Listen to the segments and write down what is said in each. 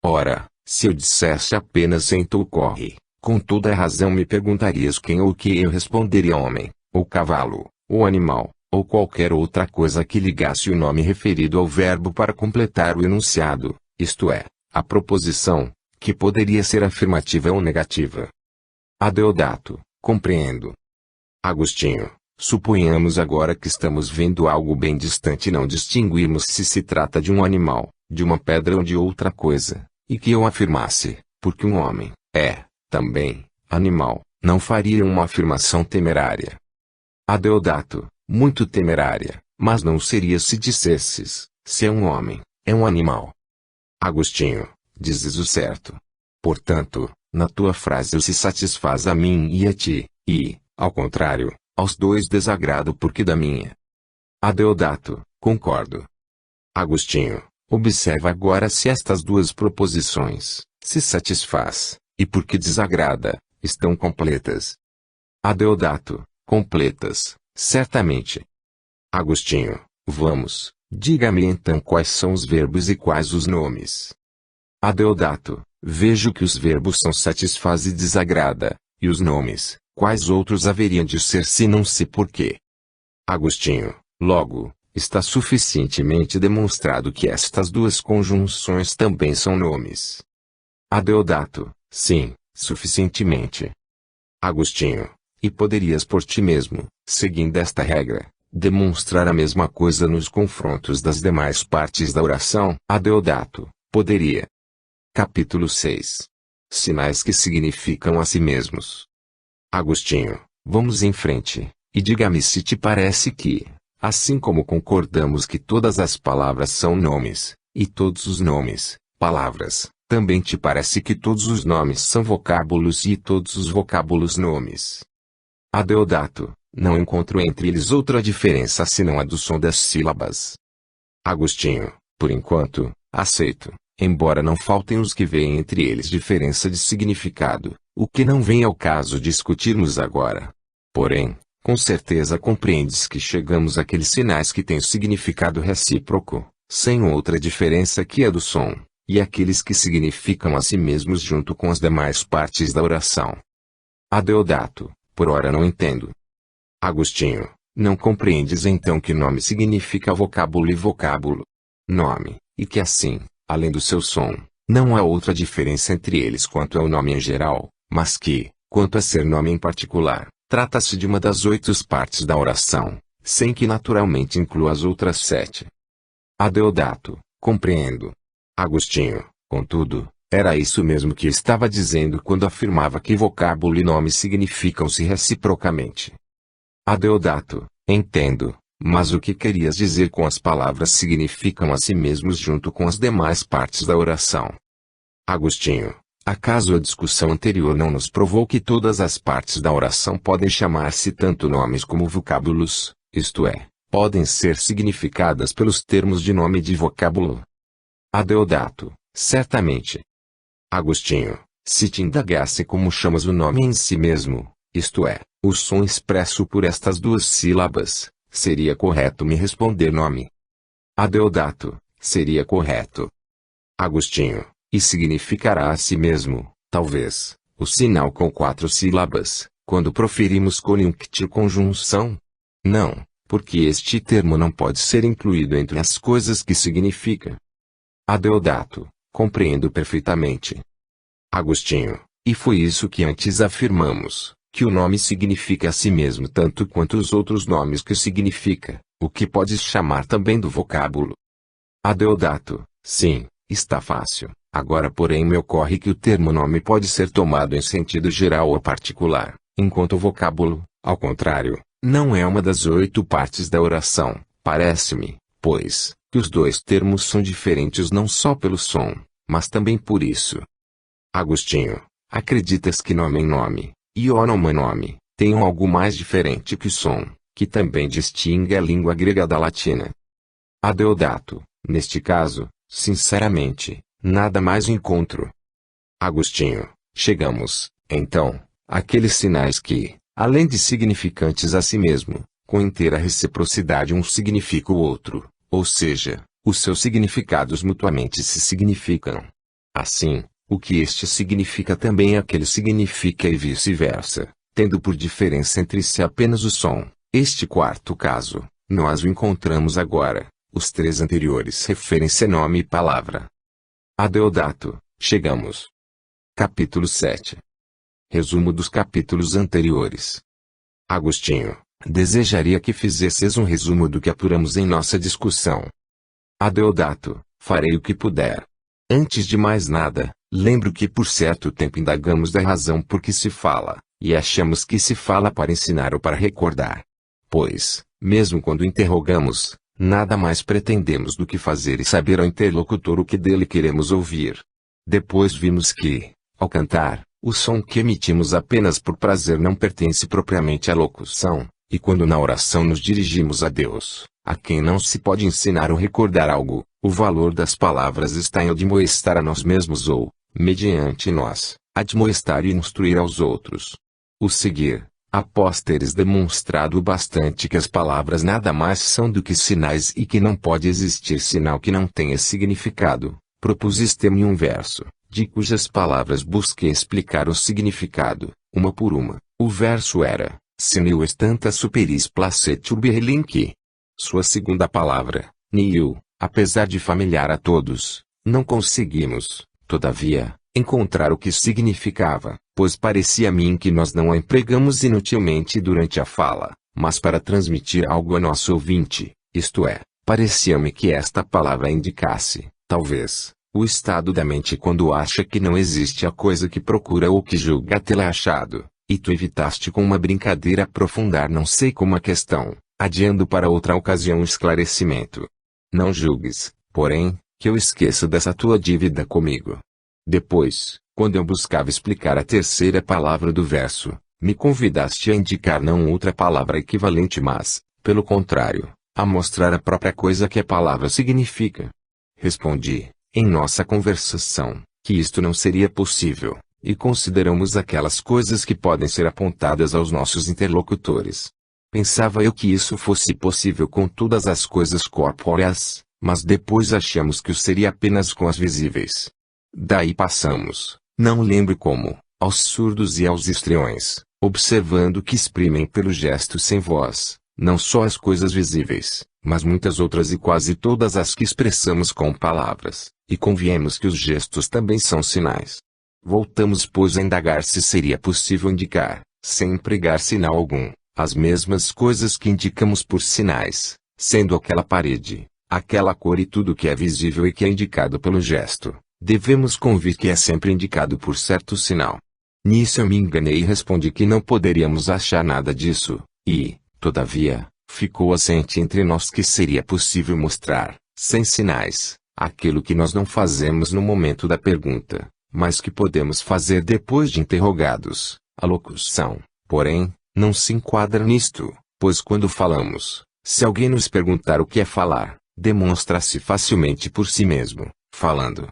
Ora, se eu dissesse apenas senta ou corre, com toda a razão me perguntarias quem ou o que eu responderia homem, ou cavalo, ou animal, ou qualquer outra coisa que ligasse o nome referido ao verbo para completar o enunciado, isto é, a proposição, que poderia ser afirmativa ou negativa. Adeodato, compreendo. Agostinho, suponhamos agora que estamos vendo algo bem distante e não distinguimos se se trata de um animal, de uma pedra ou de outra coisa, e que eu afirmasse, porque um homem é, também, animal, não faria uma afirmação temerária. Adeodato, muito temerária, mas não seria se dissesses, se é um homem, é um animal. Agostinho, dizes o certo. Portanto, na tua frase o se satisfaz a mim e a ti, e, ao contrário, aos dois desagrado porque da minha. Adeodato, concordo. Agostinho, observa agora se estas duas proposições, se satisfaz, e porque desagrada, estão completas. Adeodato, completas, certamente. Agostinho, vamos, diga-me então quais são os verbos e quais os nomes. Adeodato, vejo que os verbos são satisfaz e desagrada, e os nomes, quais outros haveriam de ser se não se porquê? Agostinho, logo, está suficientemente demonstrado que estas duas conjunções também são nomes. Adeodato, sim, suficientemente. Agostinho, e poderias por ti mesmo, seguindo esta regra, demonstrar a mesma coisa nos confrontos das demais partes da oração? Adeodato, poderia. Capítulo 6. Sinais que significam a si mesmos. Agostinho, vamos em frente, e diga-me se te parece que, assim como concordamos que todas as palavras são nomes, e todos os nomes, palavras, também te parece que todos os nomes são vocábulos e todos os vocábulos nomes. Adeodato, não encontro entre eles outra diferença senão a do som das sílabas. Agostinho, por enquanto, aceito, embora não faltem os que veem entre eles diferença de significado, o que não vem ao caso discutirmos agora. Porém, com certeza compreendes que chegamos àqueles sinais que têm significado recíproco, sem outra diferença que a do som, e aqueles que significam a si mesmos junto com as demais partes da oração. Adeodato, por ora não entendo. Agostinho, não compreendes então que nome significa vocábulo e vocábulo? Nome, e que assim, além do seu som, não há outra diferença entre eles quanto ao nome em geral, mas que, quanto a ser nome em particular, trata-se de uma das 8 partes da oração, sem que naturalmente inclua as outras 7. Adeodato, compreendo. Agostinho, contudo, era isso mesmo que estava dizendo quando afirmava que vocábulo e nome significam-se reciprocamente. Adeodato, entendo, mas o que querias dizer com as palavras significam a si mesmos junto com as demais partes da oração? Agostinho, acaso a discussão anterior não nos provou que todas as partes da oração podem chamar-se tanto nomes como vocábulos, isto é, podem ser significadas pelos termos de nome e de vocábulo? Adeodato, certamente. Agostinho, se te indagasse como chamas o nome em si mesmo, isto é, o som expresso por estas 2 sílabas, seria correto me responder nome? Adeodato, seria correto. Agostinho, e significará a si mesmo, talvez, o sinal com 4 sílabas, quando proferimos conjunct conjunção? Não, porque este termo não pode ser incluído entre as coisas que significa. Adeodato, compreendo perfeitamente. Agostinho, e foi isso que antes afirmamos, que o nome significa a si mesmo tanto quanto os outros nomes que significa, o que podes chamar também do vocábulo. Adeodato, sim, está fácil. Agora porém me ocorre que o termo nome pode ser tomado em sentido geral ou particular, enquanto o vocábulo, ao contrário, não é uma das 8 partes da oração, parece-me, pois, que os 2 termos são diferentes não só pelo som, mas também por isso. Agostinho, acreditas que nome em nome, e onoma nome, tenham algo mais diferente que o som, que também distingue a língua grega da latina? Adeodato, neste caso, sinceramente, nada mais encontro. Agostinho, chegamos, então, àqueles sinais que, além de significantes a si mesmo, com inteira reciprocidade um significa o outro, ou seja, os seus significados mutuamente se significam. Assim, o que este significa também aquele significa e vice-versa, tendo por diferença entre si apenas o som. Este quarto caso, nós o encontramos agora. Os três anteriores referem-se a nome e palavra. Adeodato, chegamos. Capítulo 7. Resumo dos capítulos anteriores. Agostinho, desejaria que fizesses um resumo do que apuramos em nossa discussão. Adeodato, farei o que puder. Antes de mais nada, lembro que por certo tempo indagamos da razão por que se fala, e achamos que se fala para ensinar ou para recordar. Pois, mesmo quando interrogamos, nada mais pretendemos do que fazer e saber ao interlocutor o que dele queremos ouvir. Depois vimos que, ao cantar, o som que emitimos apenas por prazer não pertence propriamente à locução, e quando na oração nos dirigimos a Deus, a quem não se pode ensinar ou recordar algo, o valor das palavras está em admoestar a nós mesmos ou, mediante nós, admoestar e instruir aos outros. O seguir, após teres demonstrado bastante que as palavras nada mais são do que sinais e que não pode existir sinal que não tenha significado, propuseste-me um verso, de cujas palavras busquei explicar o significado, uma por uma. O verso era, Sinil estanta superis placet urbi relinqui. Sua segunda palavra, nil, apesar de familiar a todos, não conseguimos, todavia, encontrar o que significava, pois parecia a mim que nós não a empregamos inutilmente durante a fala, mas para transmitir algo a nosso ouvinte, isto é, parecia-me que esta palavra indicasse, talvez, o estado da mente quando acha que não existe a coisa que procura ou que julga tê-la achado, e tu evitaste com uma brincadeira aprofundar não sei como a questão, adiando para outra ocasião o esclarecimento. Não julgues, porém, que eu esqueça dessa tua dívida comigo. Depois, quando eu buscava explicar a terceira palavra do verso, me convidaste a indicar não outra palavra equivalente mas, pelo contrário, a mostrar a própria coisa que a palavra significa. Respondi, em nossa conversação, que isto não seria possível, e consideramos aquelas coisas que podem ser apontadas aos nossos interlocutores. Pensava eu que isso fosse possível com todas as coisas corpóreas, mas depois achamos que o seria apenas com as visíveis. Daí passamos, não lembro como, aos surdos e aos estreões, observando que exprimem pelo gesto sem voz, não só as coisas visíveis, mas muitas outras e quase todas as que expressamos com palavras, e conviemos que os gestos também são sinais. Voltamos pois a indagar se seria possível indicar, sem empregar sinal algum, as mesmas coisas que indicamos por sinais, sendo aquela parede, aquela cor e tudo que é visível e que é indicado pelo gesto, devemos convir que é sempre indicado por certo sinal. Nisso eu me enganei e respondi que não poderíamos achar nada disso, e, todavia, ficou assente entre nós que seria possível mostrar, sem sinais, aquilo que nós não fazemos no momento da pergunta, mas que podemos fazer depois de interrogados. A locução, porém, não se enquadra nisto, pois quando falamos, se alguém nos perguntar o que é falar, demonstra-se facilmente por si mesmo, falando.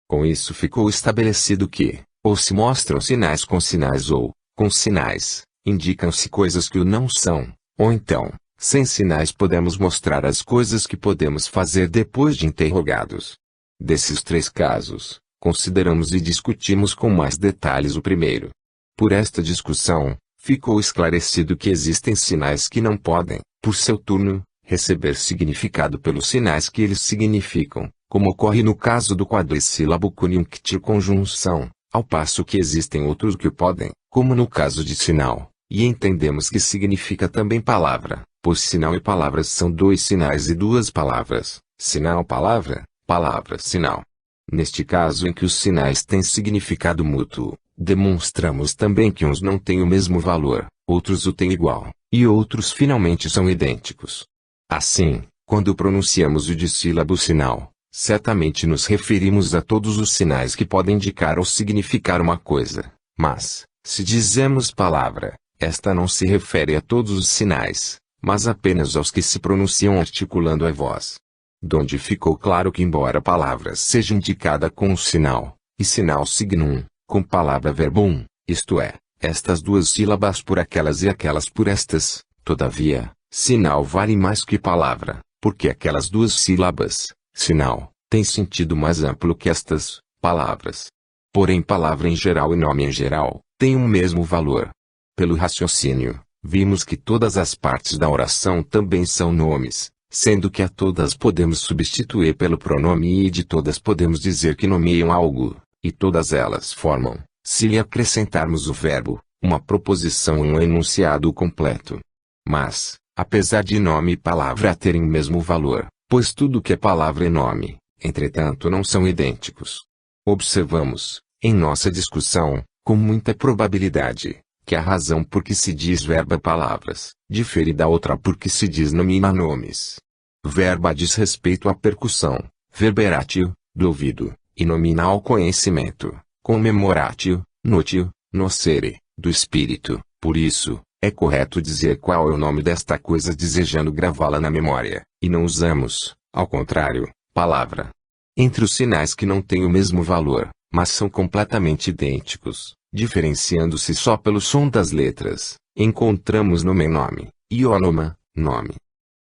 Com isso ficou estabelecido que, ou se mostram sinais com sinais ou, com sinais, indicam-se coisas que o não são, ou então, sem sinais podemos mostrar as coisas que podemos fazer depois de interrogados. Desses três casos, consideramos e discutimos com mais detalhes o primeiro. Por esta discussão, ficou esclarecido que existem sinais que não podem, por seu turno, receber significado pelos sinais que eles significam, como ocorre no caso do quadrissílabo conjunctil conjunção, ao passo que existem outros que o podem, como no caso de sinal, e entendemos que significa também palavra, pois sinal e palavras são dois sinais e duas palavras, sinal-palavra, palavra-sinal. Neste caso em que os sinais têm significado mútuo, demonstramos também que uns não têm o mesmo valor, outros o têm igual, e outros finalmente são idênticos. Assim, quando pronunciamos o dissílabo sinal, certamente nos referimos a todos os sinais que podem indicar ou significar uma coisa, mas, se dizemos palavra, esta não se refere a todos os sinais, mas apenas aos que se pronunciam articulando a voz. Donde ficou claro que embora palavra seja indicada com um sinal, e sinal signum, com palavra verbum, isto é, estas duas sílabas por aquelas e aquelas por estas, todavia, sinal vale mais que palavra, porque aquelas duas sílabas, sinal, têm sentido mais amplo que estas, palavras. Porém palavra em geral e nome em geral, têm o mesmo valor. Pelo raciocínio, vimos que todas as partes da oração também são nomes, sendo que a todas podemos substituir pelo pronome e de todas podemos dizer que nomeiam algo, e todas elas formam, se lhe acrescentarmos o verbo, uma proposição e um enunciado completo. Mas, apesar de nome e palavra terem o mesmo valor, pois tudo que é palavra e nome, entretanto não são idênticos. Observamos, em nossa discussão, com muita probabilidade, que a razão por que se diz verba palavras, difere da outra por que se diz nome a nomes. Verba diz respeito à percussão, verberatio, do ouvido, e nomina ao conhecimento, commemoratio, notio, nocere, do espírito. Por isso, é correto dizer qual é o nome desta coisa desejando gravá-la na memória, e não usamos, ao contrário, palavra. Entre os sinais que não têm o mesmo valor, mas são completamente idênticos, diferenciando-se só pelo som das letras, encontramos nome, ionoma, nome.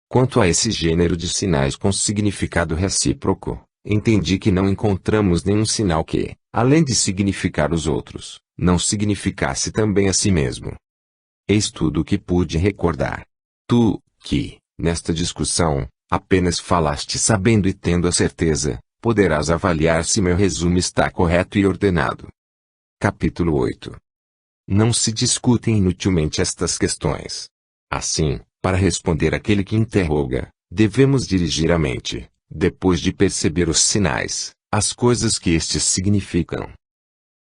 Quanto a esse gênero de sinais com significado recíproco, entendi que não encontramos nenhum sinal que, além de significar os outros, não significasse também a si mesmo. Eis tudo o que pude recordar. Tu, que, nesta discussão, apenas falaste sabendo e tendo a certeza, poderás avaliar se meu resumo está correto e ordenado. Capítulo 8. Não se discutem inutilmente estas questões. Assim, para responder aquele que interroga, devemos dirigir a mente, depois de perceber os sinais, as coisas que estes significam.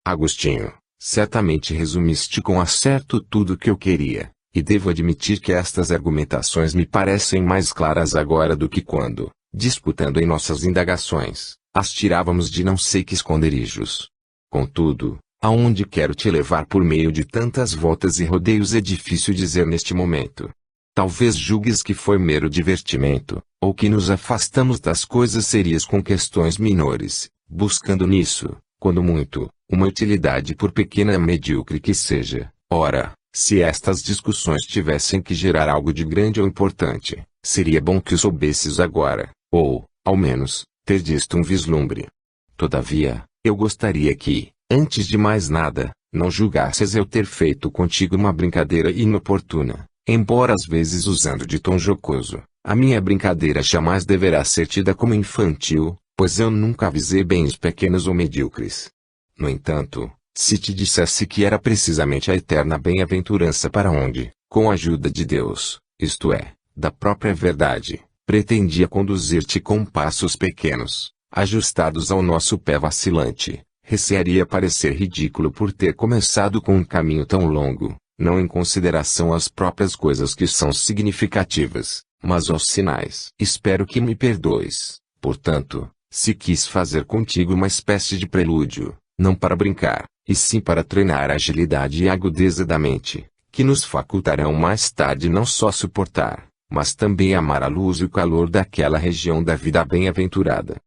Agostinho, certamente resumiste com acerto tudo o que eu queria, e devo admitir que estas argumentações me parecem mais claras agora do que quando, disputando em nossas indagações, as tirávamos de não sei que esconderijos. Contudo, aonde quero te levar por meio de tantas voltas e rodeios é difícil dizer neste momento. Talvez julgues que foi mero divertimento, ou que nos afastamos das coisas serias com questões menores, buscando nisso, quando muito, uma utilidade por pequena e medíocre que seja. Ora, se estas discussões tivessem que gerar algo de grande ou importante, seria bom que o soubesses agora, ou, ao menos, ter visto um vislumbre. Todavia, eu gostaria que, antes de mais nada, não julgasses eu ter feito contigo uma brincadeira inoportuna, embora às vezes usando de tom jocoso. A minha brincadeira jamais deverá ser tida como infantil, pois eu nunca avisei bens pequenos ou medíocres. No entanto, se te dissesse que era precisamente a eterna bem-aventurança para onde, com a ajuda de Deus, isto é, da própria verdade, pretendia conduzir-te com passos pequenos, ajustados ao nosso pé vacilante, recearia parecer ridículo por ter começado com um caminho tão longo, não em consideração às próprias coisas que são significativas, mas aos sinais. Espero que me perdoes, portanto, se quis fazer contigo uma espécie de prelúdio, não para brincar, e sim para treinar a agilidade e a agudeza da mente, que nos facultarão mais tarde não só suportar, mas também amar a luz e o calor daquela região da vida bem-aventurada.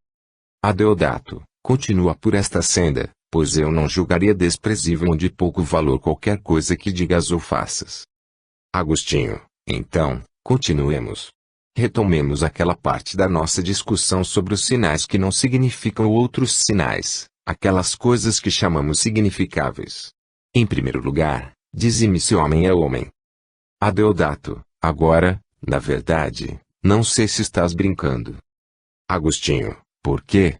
Adeodato, continua por esta senda, pois eu não julgaria desprezível ou de pouco valor qualquer coisa que digas ou faças. Agostinho, então, continuemos. Retomemos aquela parte da nossa discussão sobre os sinais que não significam outros sinais, aquelas coisas que chamamos significáveis. Em primeiro lugar, dize-me se homem é homem. Adeodato, agora, na verdade, não sei se estás brincando. Agostinho, por quê?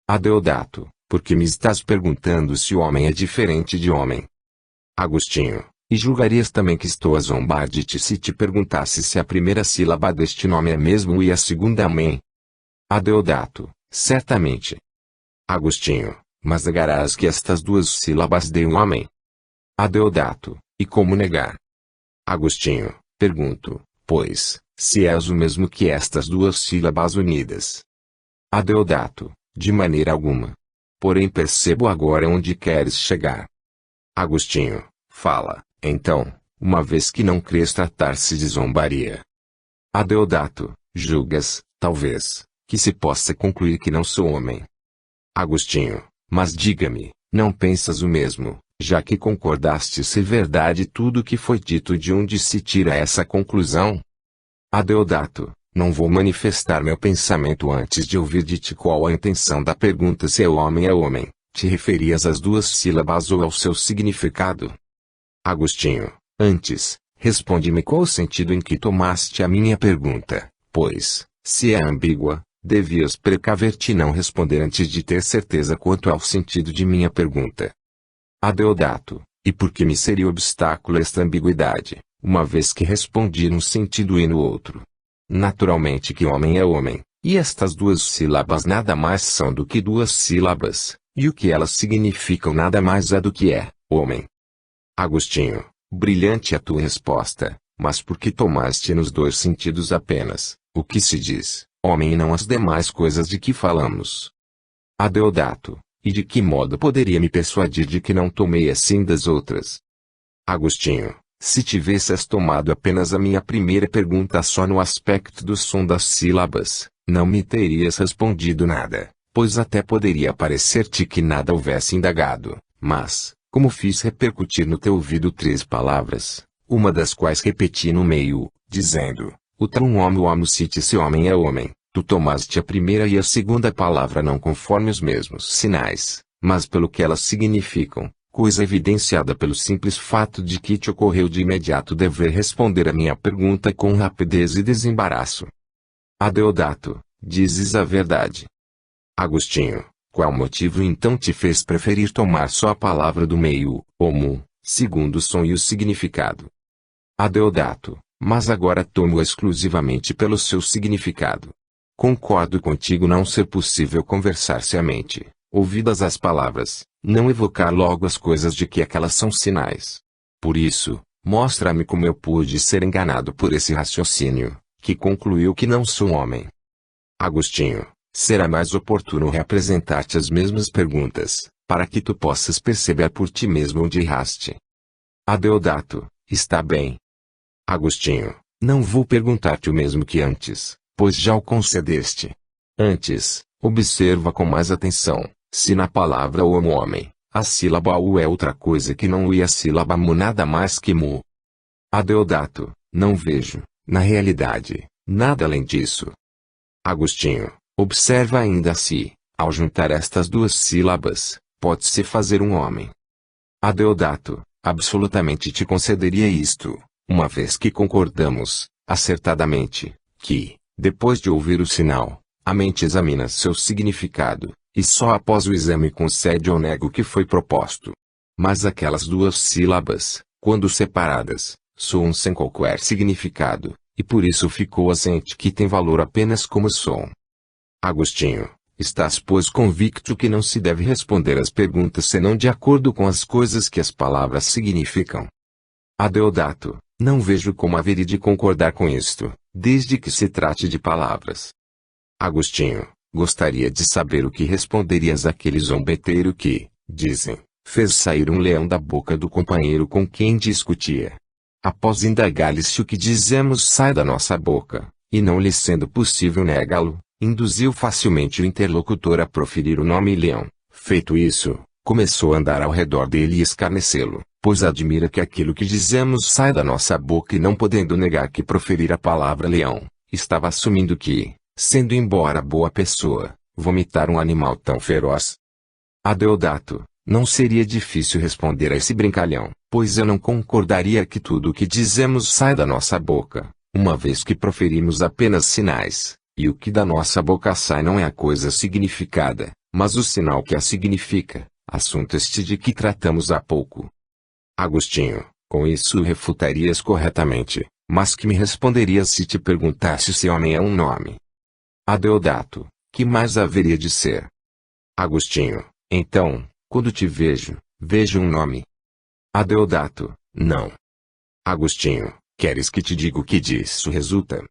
Adeodato, porque me estás perguntando se o homem é diferente de homem. Agostinho, e julgarias também que estou a zombar de ti se te perguntasse se a primeira sílaba deste nome é mesmo e a segunda amém. Adeodato, certamente. Agostinho, mas negarás que estas duas sílabas deem um amém. Adeodato, e como negar? Agostinho, pergunto, pois, se és o mesmo que estas duas sílabas unidas. Adeodato, de maneira alguma. Porém percebo agora onde queres chegar. Agostinho, fala, então, uma vez que não crês tratar-se de zombaria. Adeodato, julgas, talvez, que se possa concluir que não sou homem. Agostinho, mas diga-me, não pensas o mesmo, já que concordaste ser verdade tudo o que foi dito de onde se tira essa conclusão? Adeodato, Não vou manifestar meu pensamento antes de ouvir de ti qual a intenção da pergunta. Se é homem é homem, te referias às duas sílabas ou ao seu significado? Agostinho, antes, responde-me qual o sentido em que tomaste a minha pergunta, pois, se é ambígua, devias precaver-te e não responder antes de ter certeza quanto ao sentido de minha pergunta. Adeodato, e por que me seria obstáculo esta ambiguidade, uma vez que respondi num sentido e no outro? Naturalmente que homem é homem, e estas duas sílabas nada mais são do que duas sílabas, e o que elas significam nada mais é do que é, homem. Agostinho, brilhante a tua resposta, mas por que tomaste nos dois sentidos apenas, o que se diz, homem e não as demais coisas de que falamos? Adeodato, e de que modo poderia me persuadir de que não tomei assim das outras? Agostinho, se tivesses tomado apenas a minha primeira pergunta só no aspecto do som das sílabas, não me terias respondido nada, pois até poderia parecer-te que nada houvesse indagado, mas, como fiz repercutir no teu ouvido 3 palavras, uma das quais repeti no meio, dizendo, utrum homo sit, se homem é homem, tu tomaste a primeira e a segunda palavra não conforme os mesmos sinais, mas pelo que elas significam, coisa evidenciada pelo simples fato de que te ocorreu de imediato dever responder a minha pergunta com rapidez e desembaraço. Adeodato, dizes a verdade. Agostinho, qual motivo então te fez preferir tomar só a palavra do meio, homo, segundo o som e o significado? Adeodato, mas agora tomo-a exclusivamente pelo seu significado. Concordo contigo não ser possível conversar seriamente, ouvidas as palavras, não evocar logo as coisas de que aquelas são sinais. Por isso, mostra-me como eu pude ser enganado por esse raciocínio, que concluiu que não sou homem. Agostinho, será mais oportuno reapresentar-te as mesmas perguntas, para que tu possas perceber por ti mesmo onde erraste. Adeodato, está bem. Agostinho, não vou perguntar-te o mesmo que antes, pois já o concedeste. Antes, observa com mais atenção, se na palavra homo homem, a sílaba u é outra coisa que não u e a sílaba mu nada mais que mu. Adeodato, não vejo, na realidade, nada além disso. Agostinho, observa ainda se, ao juntar estas duas sílabas, pode-se fazer um homem. Adeodato, absolutamente te concederia isto, uma vez que concordamos, acertadamente, que, depois de ouvir o sinal, a mente examina seu significado, e só após o exame concede ou nega o que foi proposto. Mas aquelas duas sílabas, quando separadas, soam sem qualquer significado, e por isso ficou assente que tem valor apenas como som. Agostinho, estás pois convicto que não se deve responder às perguntas senão de acordo com as coisas que as palavras significam? Adeodato, não vejo como haveria de concordar com isto, desde que se trate de palavras. Agostinho, gostaria de saber o que responderias àquele zombeteiro que, dizem, fez sair um leão da boca do companheiro com quem discutia. Após indagar-lhe se o que dizemos sai da nossa boca, e não lhe sendo possível negá-lo, induziu facilmente o interlocutor a proferir o nome leão. Feito isso, começou a andar ao redor dele e escarnecê-lo, pois admira que aquilo que dizemos sai da nossa boca e não podendo negar que proferir a palavra leão, estava assumindo que, sendo embora boa pessoa, vomitar um animal tão feroz. Adeodato, não seria difícil responder a esse brincalhão, pois eu não concordaria que tudo o que dizemos sai da nossa boca, uma vez que proferimos apenas sinais, e o que da nossa boca sai não é a coisa significada, mas o sinal que a significa, assunto este de que tratamos há pouco. Agostinho, com isso refutarias corretamente, mas que me responderias se te perguntasse se homem é um nome? Adeodato, que mais haveria de ser? Agostinho, então, quando te vejo, vejo um nome. Adeodato, não. Agostinho, queres que te diga o que disso resulta?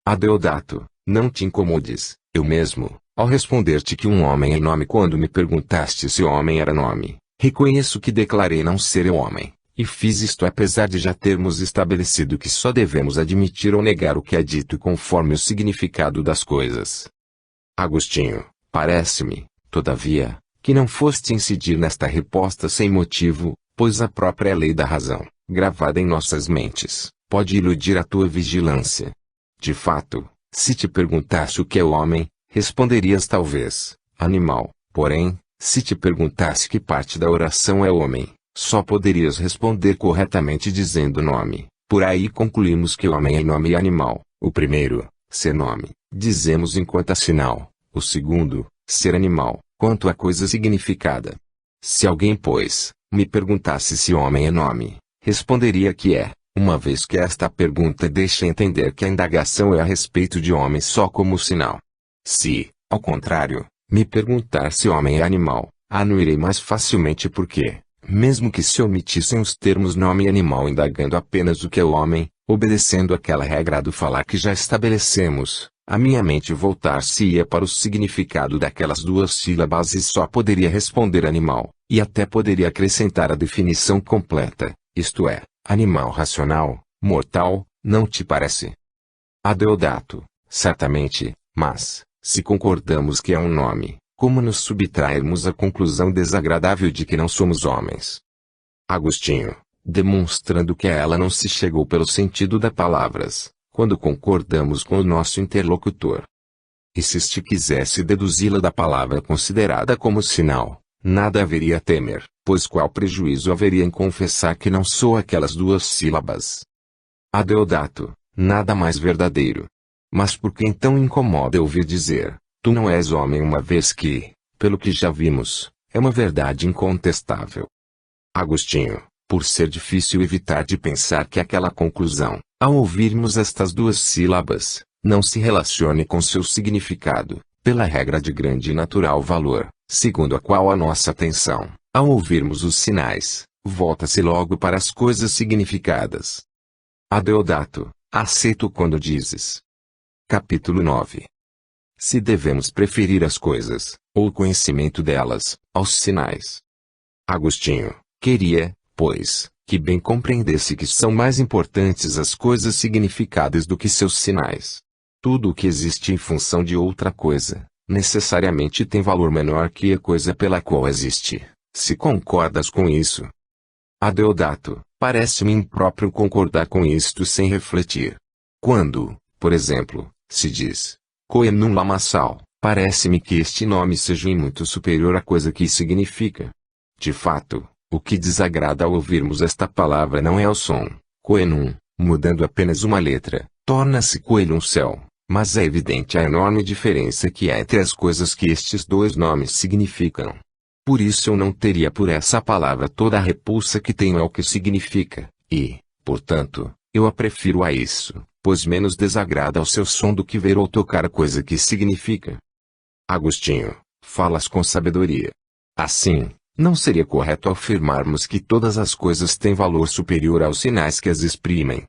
Adeodato, não te incomodes, eu mesmo, ao responder-te que um homem é nome quando me perguntaste se homem era nome, reconheço que declarei não ser eu homem, e fiz isto apesar de já termos estabelecido que só devemos admitir ou negar o que é dito conforme o significado das coisas. Agostinho, parece-me, todavia, que não foste incidir nesta resposta sem motivo, pois a própria lei da razão, gravada em nossas mentes, pode iludir a tua vigilância. De fato, Se te perguntasse o que é o homem, responderias talvez, animal. Porém, se te perguntasse que parte da oração é homem, só poderias responder corretamente dizendo nome. Por aí concluímos que homem é nome e animal. O primeiro, ser nome, dizemos enquanto sinal. O segundo, ser animal, quanto a coisa significada. Se alguém, pois, me perguntasse se homem é nome, responderia que é, uma vez que esta pergunta deixa entender que a indagação é a respeito de homem só como sinal. Se, ao contrário, me perguntar se homem é animal, anuirei mais facilmente porque, mesmo que se omitissem os termos nome e animal indagando apenas o que é o homem, obedecendo aquela regra do falar que já estabelecemos, a minha mente voltar-se-ia para o significado daquelas duas sílabas e só poderia responder animal, e até poderia acrescentar a definição completa, isto é, animal racional, mortal, não te parece? Adeodato, certamente, mas, se concordamos que é um nome, como nos subtrairmos à conclusão desagradável de que não somos homens? Agostinho, demonstrando que a ela não se chegou pelo sentido das palavras, quando concordamos com o nosso interlocutor. E se este quisesse deduzi-la da palavra considerada como sinal, nada haveria a temer, pois qual prejuízo haveria em confessar que não sou aquelas duas sílabas? Adeodato, nada mais verdadeiro. Mas por que então incomoda ouvir dizer, tu não és homem, uma vez que, pelo que já vimos, é uma verdade incontestável? Agostinho, por ser difícil evitar de pensar que aquela conclusão, ao ouvirmos estas duas sílabas, não se relacione com seu significado, pela regra de grande e natural valor, segundo a qual a nossa atenção, ao ouvirmos os sinais, volta-se logo para as coisas significadas. Adeodato, aceito quando dizes. Capítulo 9. Se devemos preferir as coisas, ou o conhecimento delas, aos sinais. Agostinho, queria, pois, que bem compreendesse que são mais importantes as coisas significadas do que seus sinais. Tudo o que existe em função de outra coisa, necessariamente tem valor menor que a coisa pela qual existe, se concordas com isso. Adeodato, parece-me impróprio concordar com isto sem refletir. Quando, por exemplo, se diz, Coenum Lamaçal, parece-me que este nome seja em muito superior à coisa que significa. De fato, o que desagrada ao ouvirmos esta palavra não é o som, Coenum, mudando apenas uma letra, torna-se Coelum céu, mas é evidente a enorme diferença que há entre as coisas que estes dois nomes significam. Por isso eu não teria por essa palavra toda a repulsa que tenho ao que significa, e, portanto, eu a prefiro a isso, pois menos desagrada ao seu som do que ver ou tocar a coisa que significa. Agostinho, falas com sabedoria. Assim, não seria correto afirmarmos que todas as coisas têm valor superior aos sinais que as exprimem.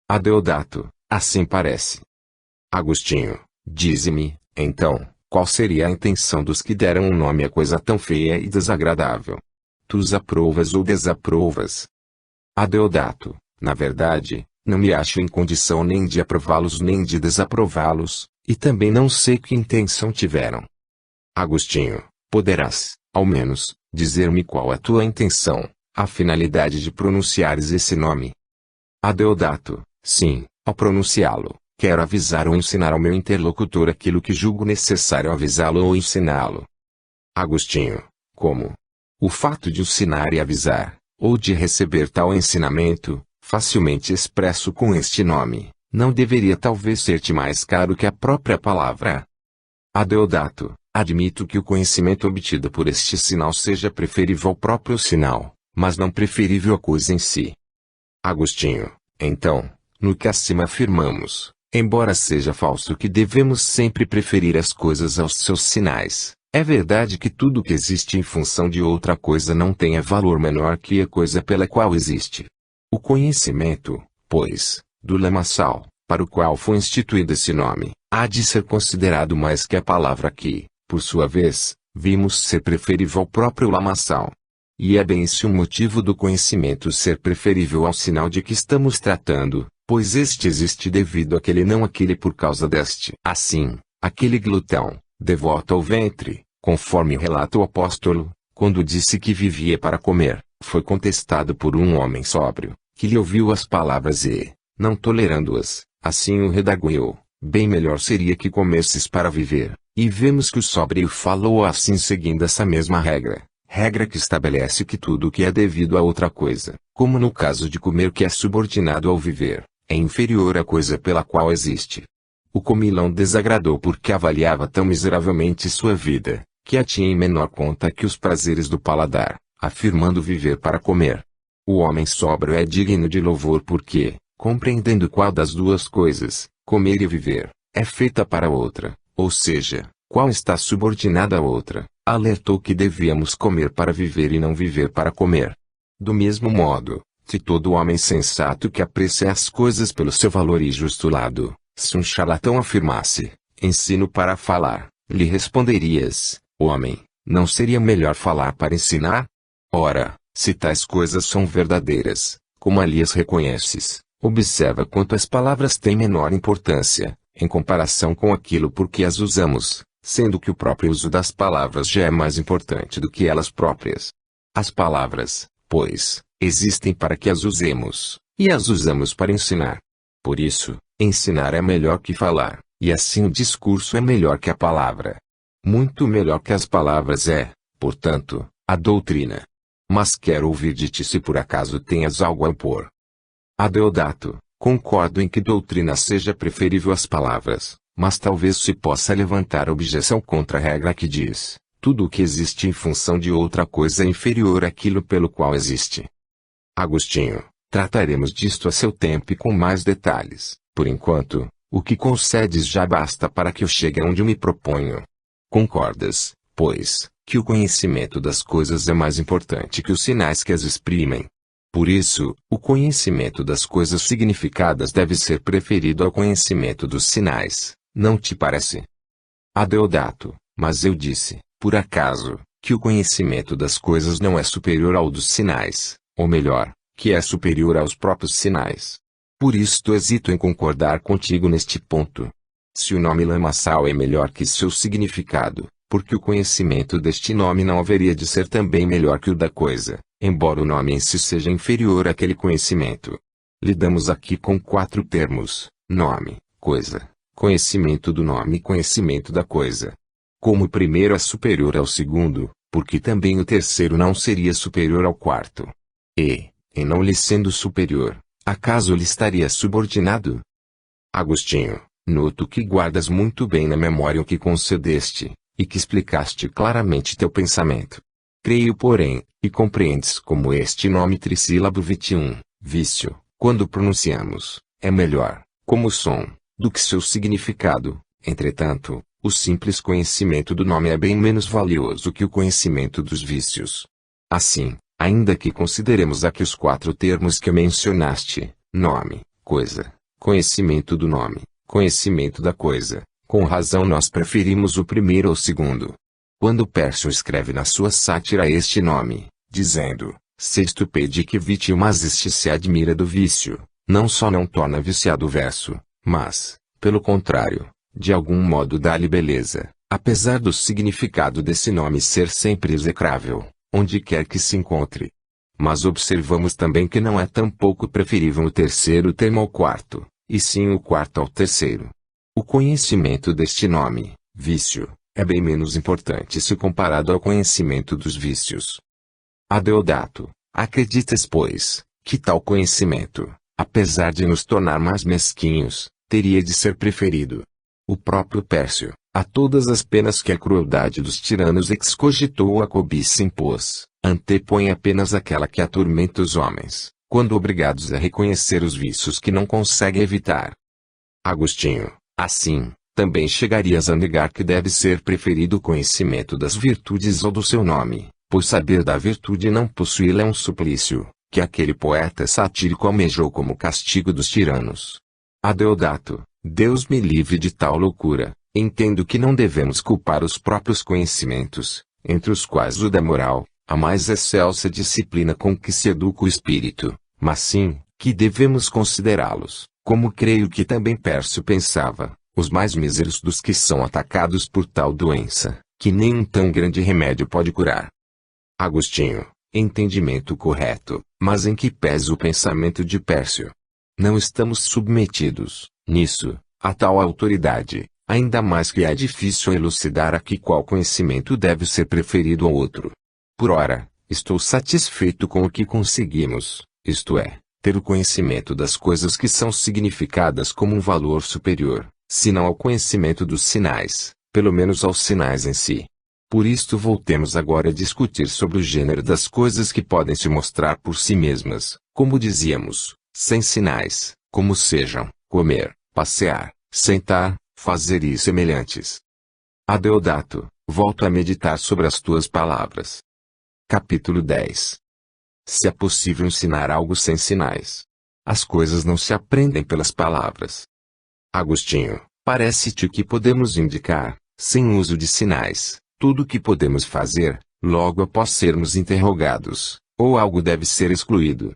Adeodato, assim parece. Agostinho, dize-me, então, qual seria a intenção dos que deram um nome a coisa tão feia e desagradável? Tu os aprovas ou desaprovas? Adeodato, na verdade, não me acho em condição nem de aprová-los nem de desaprová-los, e também não sei que intenção tiveram. Agostinho, poderás, ao menos, dizer-me qual a tua intenção, a finalidade de pronunciares esse nome? Adeodato, sim, ao pronunciá-lo, quero avisar ou ensinar ao meu interlocutor aquilo que julgo necessário avisá-lo ou ensiná-lo. Agostinho, como? O fato de ensinar e avisar, ou de receber tal ensinamento, facilmente expresso com este nome, não deveria talvez ser-te mais caro que a própria palavra? Adeodato, admito que o conhecimento obtido por este sinal seja preferível ao próprio sinal, mas não preferível à coisa em si. Agostinho, então, no que acima afirmamos, embora seja falso que devemos sempre preferir as coisas aos seus sinais, é verdade que tudo que existe em função de outra coisa não tenha valor menor que a coisa pela qual existe. O conhecimento, pois, do lamaçal, para o qual foi instituído esse nome, há de ser considerado mais que a palavra que, por sua vez, vimos ser preferível ao próprio lamaçal. E é bem esse o motivo do conhecimento ser preferível ao sinal de que estamos tratando, pois este existe devido àquele não aquele por causa deste. Assim, aquele glutão, devoto ao ventre, conforme relata o apóstolo, quando disse que vivia para comer, foi contestado por um homem sóbrio, que lhe ouviu as palavras e, não tolerando-as, assim o redarguiu, bem melhor seria que comesses para viver. E vemos que o sóbrio falou assim seguindo essa mesma regra. Regra que estabelece que tudo o que é devido a outra coisa, como no caso de comer que é subordinado ao viver, é inferior à coisa pela qual existe. O comilão desagradou porque avaliava tão miseravelmente sua vida, que a tinha em menor conta que os prazeres do paladar, afirmando viver para comer. O homem sóbrio é digno de louvor porque, compreendendo qual das duas coisas, comer e viver, é feita para outra, ou seja, qual está subordinada à outra, alertou que devíamos comer para viver e não viver para comer. Do mesmo modo, se todo homem sensato que aprecia as coisas pelo seu valor e justo lado, se um charlatão afirmasse, ensino para falar, lhe responderias, homem, não seria melhor falar para ensinar? Ora, se tais coisas são verdadeiras, como ali as reconheces, observa quanto as palavras têm menor importância, em comparação com aquilo por que as usamos, sendo que o próprio uso das palavras já é mais importante do que elas próprias. As palavras, pois, existem para que as usemos, e as usamos para ensinar. Por isso, ensinar é melhor que falar, e assim o discurso é melhor que a palavra. Muito melhor que as palavras é, portanto, a doutrina. Mas quero ouvir de ti se por acaso tenhas algo a opor. Adeodato, concordo em que doutrina seja preferível às palavras, mas talvez se possa levantar objeção contra a regra que diz, tudo o que existe em função de outra coisa é inferior àquilo pelo qual existe. Agostinho, trataremos disto a seu tempo e com mais detalhes. Por enquanto, o que concedes já basta para que eu chegue aonde me proponho. Concordas, pois, que o conhecimento das coisas é mais importante que os sinais que as exprimem. Por isso, o conhecimento das coisas significadas deve ser preferido ao conhecimento dos sinais, não te parece? Adeodato, mas eu disse, por acaso, que o conhecimento das coisas não é superior ao dos sinais, ou melhor, que é superior aos próprios sinais. Por isto hesito em concordar contigo neste ponto. Se o nome lamaçal é melhor que seu significado, porque o conhecimento deste nome não haveria de ser também melhor que o da coisa, embora o nome em si seja inferior àquele conhecimento. Lidamos aqui com 4 termos: nome, coisa, conhecimento do nome e conhecimento da coisa. Como o primeiro é superior ao segundo, porque também o terceiro não seria superior ao quarto. E, em não lhe sendo superior, acaso lhe estaria subordinado? Agostinho, noto que guardas muito bem na memória o que concedeste, e que explicaste claramente teu pensamento. Creio porém, e compreendes como este nome trissílabo vício, quando pronunciamos, é melhor, como som, do que seu significado. Entretanto, o simples conhecimento do nome é bem menos valioso que o conhecimento dos vícios. Assim, ainda que consideremos aqui os 4 termos que mencionaste, nome, coisa, conhecimento do nome, conhecimento da coisa, com razão nós preferimos o primeiro ao segundo. Quando Pércio escreve na sua sátira este nome, dizendo, sexto pedic vitium, mas este se admira do vício, não só não torna viciado o verso, mas, pelo contrário, de algum modo dá-lhe beleza, apesar do significado desse nome ser sempre execrável, onde quer que se encontre. Mas observamos também que não é tampouco preferível o terceiro termo ao quarto, e sim o quarto ao terceiro. O conhecimento deste nome, vício, é bem menos importante se comparado ao conhecimento dos vícios. Adeodato, acreditas pois, que tal conhecimento, apesar de nos tornar mais mesquinhos, teria de ser preferido? O próprio Pércio, a todas as penas que a crueldade dos tiranos excogitou ou a cobiça impôs, antepõe apenas aquela que atormenta os homens, quando obrigados a reconhecer os vícios que não conseguem evitar. Agostinho, assim, também chegarias a negar que deve ser preferido o conhecimento das virtudes ou do seu nome, pois saber da virtude e não possuí-la é um suplício, que aquele poeta satírico almejou como castigo dos tiranos. Adeodato, Deus me livre de tal loucura. Entendo que não devemos culpar os próprios conhecimentos, entre os quais o da moral, a mais excelsa disciplina com que se educa o espírito, mas sim, que devemos considerá-los, como creio que também Pércio pensava, os mais míseros dos que são atacados por tal doença, que nem um tão grande remédio pode curar. Agostinho, entendimento correto, mas em que pesa o pensamento de Pércio? Não estamos submetidos, nisso, a tal autoridade, ainda mais que é difícil elucidar aqui qual conhecimento deve ser preferido ao outro. Por ora, estou satisfeito com o que conseguimos, isto é, ter o conhecimento das coisas que são significadas como um valor superior, se não ao conhecimento dos sinais, pelo menos aos sinais em si. Por isto voltemos agora a discutir sobre o gênero das coisas que podem se mostrar por si mesmas, como dizíamos, sem sinais, como sejam, comer, passear, sentar, fazer e semelhantes. Adeodato, volto a meditar sobre as tuas palavras. Capítulo 10. Se é possível ensinar algo sem sinais. As coisas não se aprendem pelas palavras. Agostinho, parece-te que podemos indicar, sem uso de sinais, tudo o que podemos fazer, logo após sermos interrogados, ou algo deve ser excluído.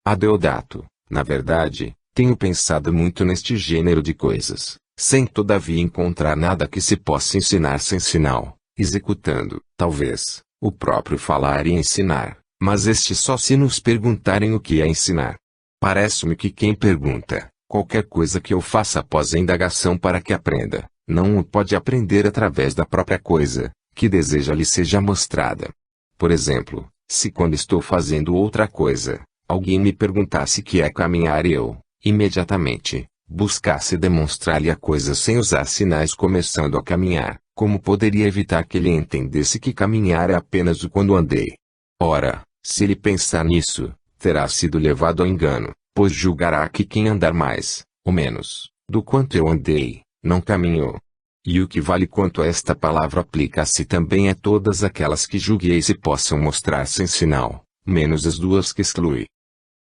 Adeodato, na verdade, tenho pensado muito neste gênero de coisas, sem todavia encontrar nada que se possa ensinar sem sinal, executando, talvez, o próprio falar e ensinar, mas este só se nos perguntarem o que é ensinar. Parece-me que quem pergunta, qualquer coisa que eu faça após a indagação para que aprenda, não o pode aprender através da própria coisa, que deseja lhe seja mostrada. Por exemplo, se quando estou fazendo outra coisa, alguém me perguntasse que é caminhar e eu, imediatamente, buscasse demonstrar-lhe a coisa sem usar sinais começando a caminhar, como poderia evitar que ele entendesse que caminhar é apenas o quando andei? Ora, se ele pensar nisso, terá sido levado ao engano, pois julgará que quem andar mais, ou menos, do quanto eu andei, não caminhou. E o que vale quanto a esta palavra aplica-se também a todas aquelas que julguei se possam mostrar sem sinal, menos as duas que exclui.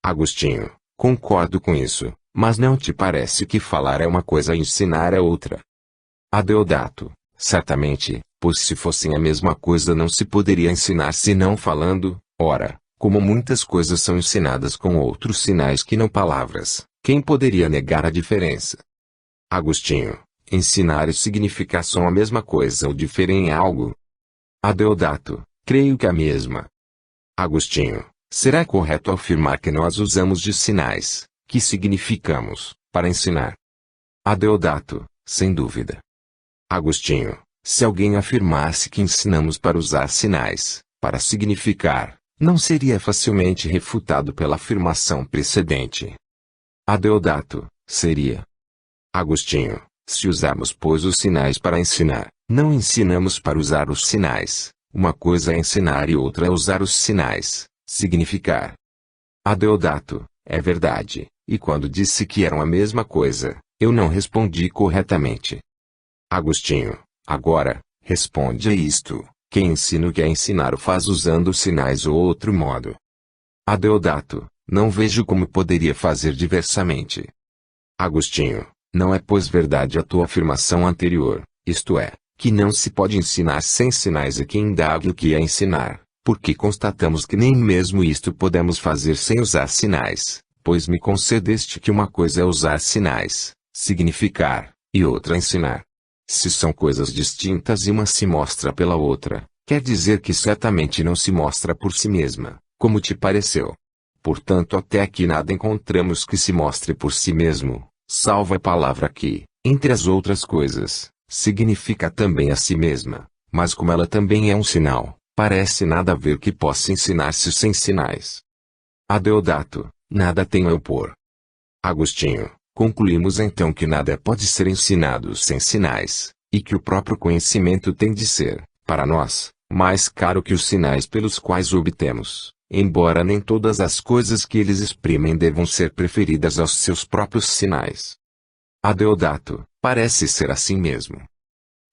Agostinho, concordo com isso, mas não te parece que falar é uma coisa e ensinar é outra? Adeodato, certamente, pois se fossem a mesma coisa não se poderia ensinar senão falando. Ora, como muitas coisas são ensinadas com outros sinais que não palavras, quem poderia negar a diferença? Agostinho, ensinar e significar são a mesma coisa ou diferem em algo? Adeodato, creio que a mesma. Agostinho, será correto afirmar que nós usamos de sinais, que significamos, para ensinar? Adeodato, sem dúvida. Agostinho, se alguém afirmasse que ensinamos para usar sinais, para significar, não seria facilmente refutado pela afirmação precedente? Adeodato, seria. Agostinho, se usarmos pois os sinais para ensinar, não ensinamos para usar os sinais, uma coisa é ensinar e outra é usar os sinais, significar. Adeodato, é verdade, e quando disse que eram a mesma coisa, eu não respondi corretamente. Agostinho, agora, responde a isto. Quem ensina o que é ensinar o faz usando os sinais ou outro modo. Adeodato, não vejo como poderia fazer diversamente. Agostinho, não é pois verdade a tua afirmação anterior, isto é, que não se pode ensinar sem sinais a quem indague o que é ensinar, porque constatamos que nem mesmo isto podemos fazer sem usar sinais, pois me concedeste que uma coisa é usar sinais, significar, e outra ensinar. Se são coisas distintas e uma se mostra pela outra, quer dizer que certamente não se mostra por si mesma, como te pareceu. Portanto até aqui nada encontramos que se mostre por si mesmo, salvo a palavra que, entre as outras coisas, significa também a si mesma, mas como ela também é um sinal, parece nada haver que possa ensinar-se sem sinais. Adeodato, nada tenho a opor. Agostinho, concluímos então que nada pode ser ensinado sem sinais, e que o próprio conhecimento tem de ser, para nós, mais caro que os sinais pelos quais o obtemos, embora nem todas as coisas que eles exprimem devam ser preferidas aos seus próprios sinais. Adeodato, parece ser assim mesmo.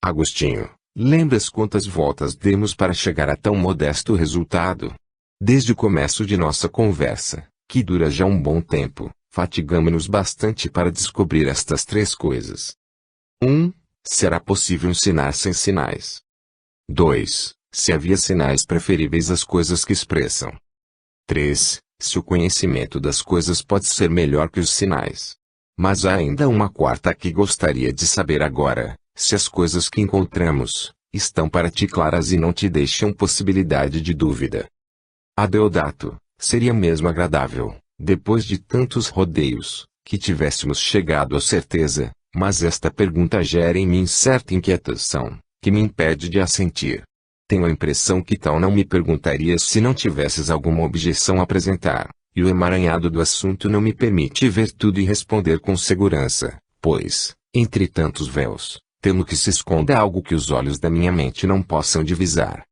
Agostinho, lembras quantas voltas demos para chegar a tão modesto resultado? Desde o começo de nossa conversa, que dura já um bom tempo, fatigamo-nos bastante para descobrir estas três coisas. 1. Será possível ensinar sem sinais. 2. Se havia sinais preferíveis às coisas que expressam. 3. Se o conhecimento das coisas pode ser melhor que os sinais. Mas há ainda uma quarta que gostaria de saber agora, se as coisas que encontramos, estão para ti claras e não te deixam possibilidade de dúvida. Adeodato, seria mesmo agradável, depois de tantos rodeios, que tivéssemos chegado à certeza, Mas esta pergunta gera em mim certa inquietação, que me impede de assentir. Tenho a impressão que tal não me perguntarias se não tivesses alguma objeção a apresentar, e o emaranhado do assunto não me permite ver tudo e responder com segurança, pois, entre tantos véus, temo que se esconda algo que os olhos da minha mente não possam divisar.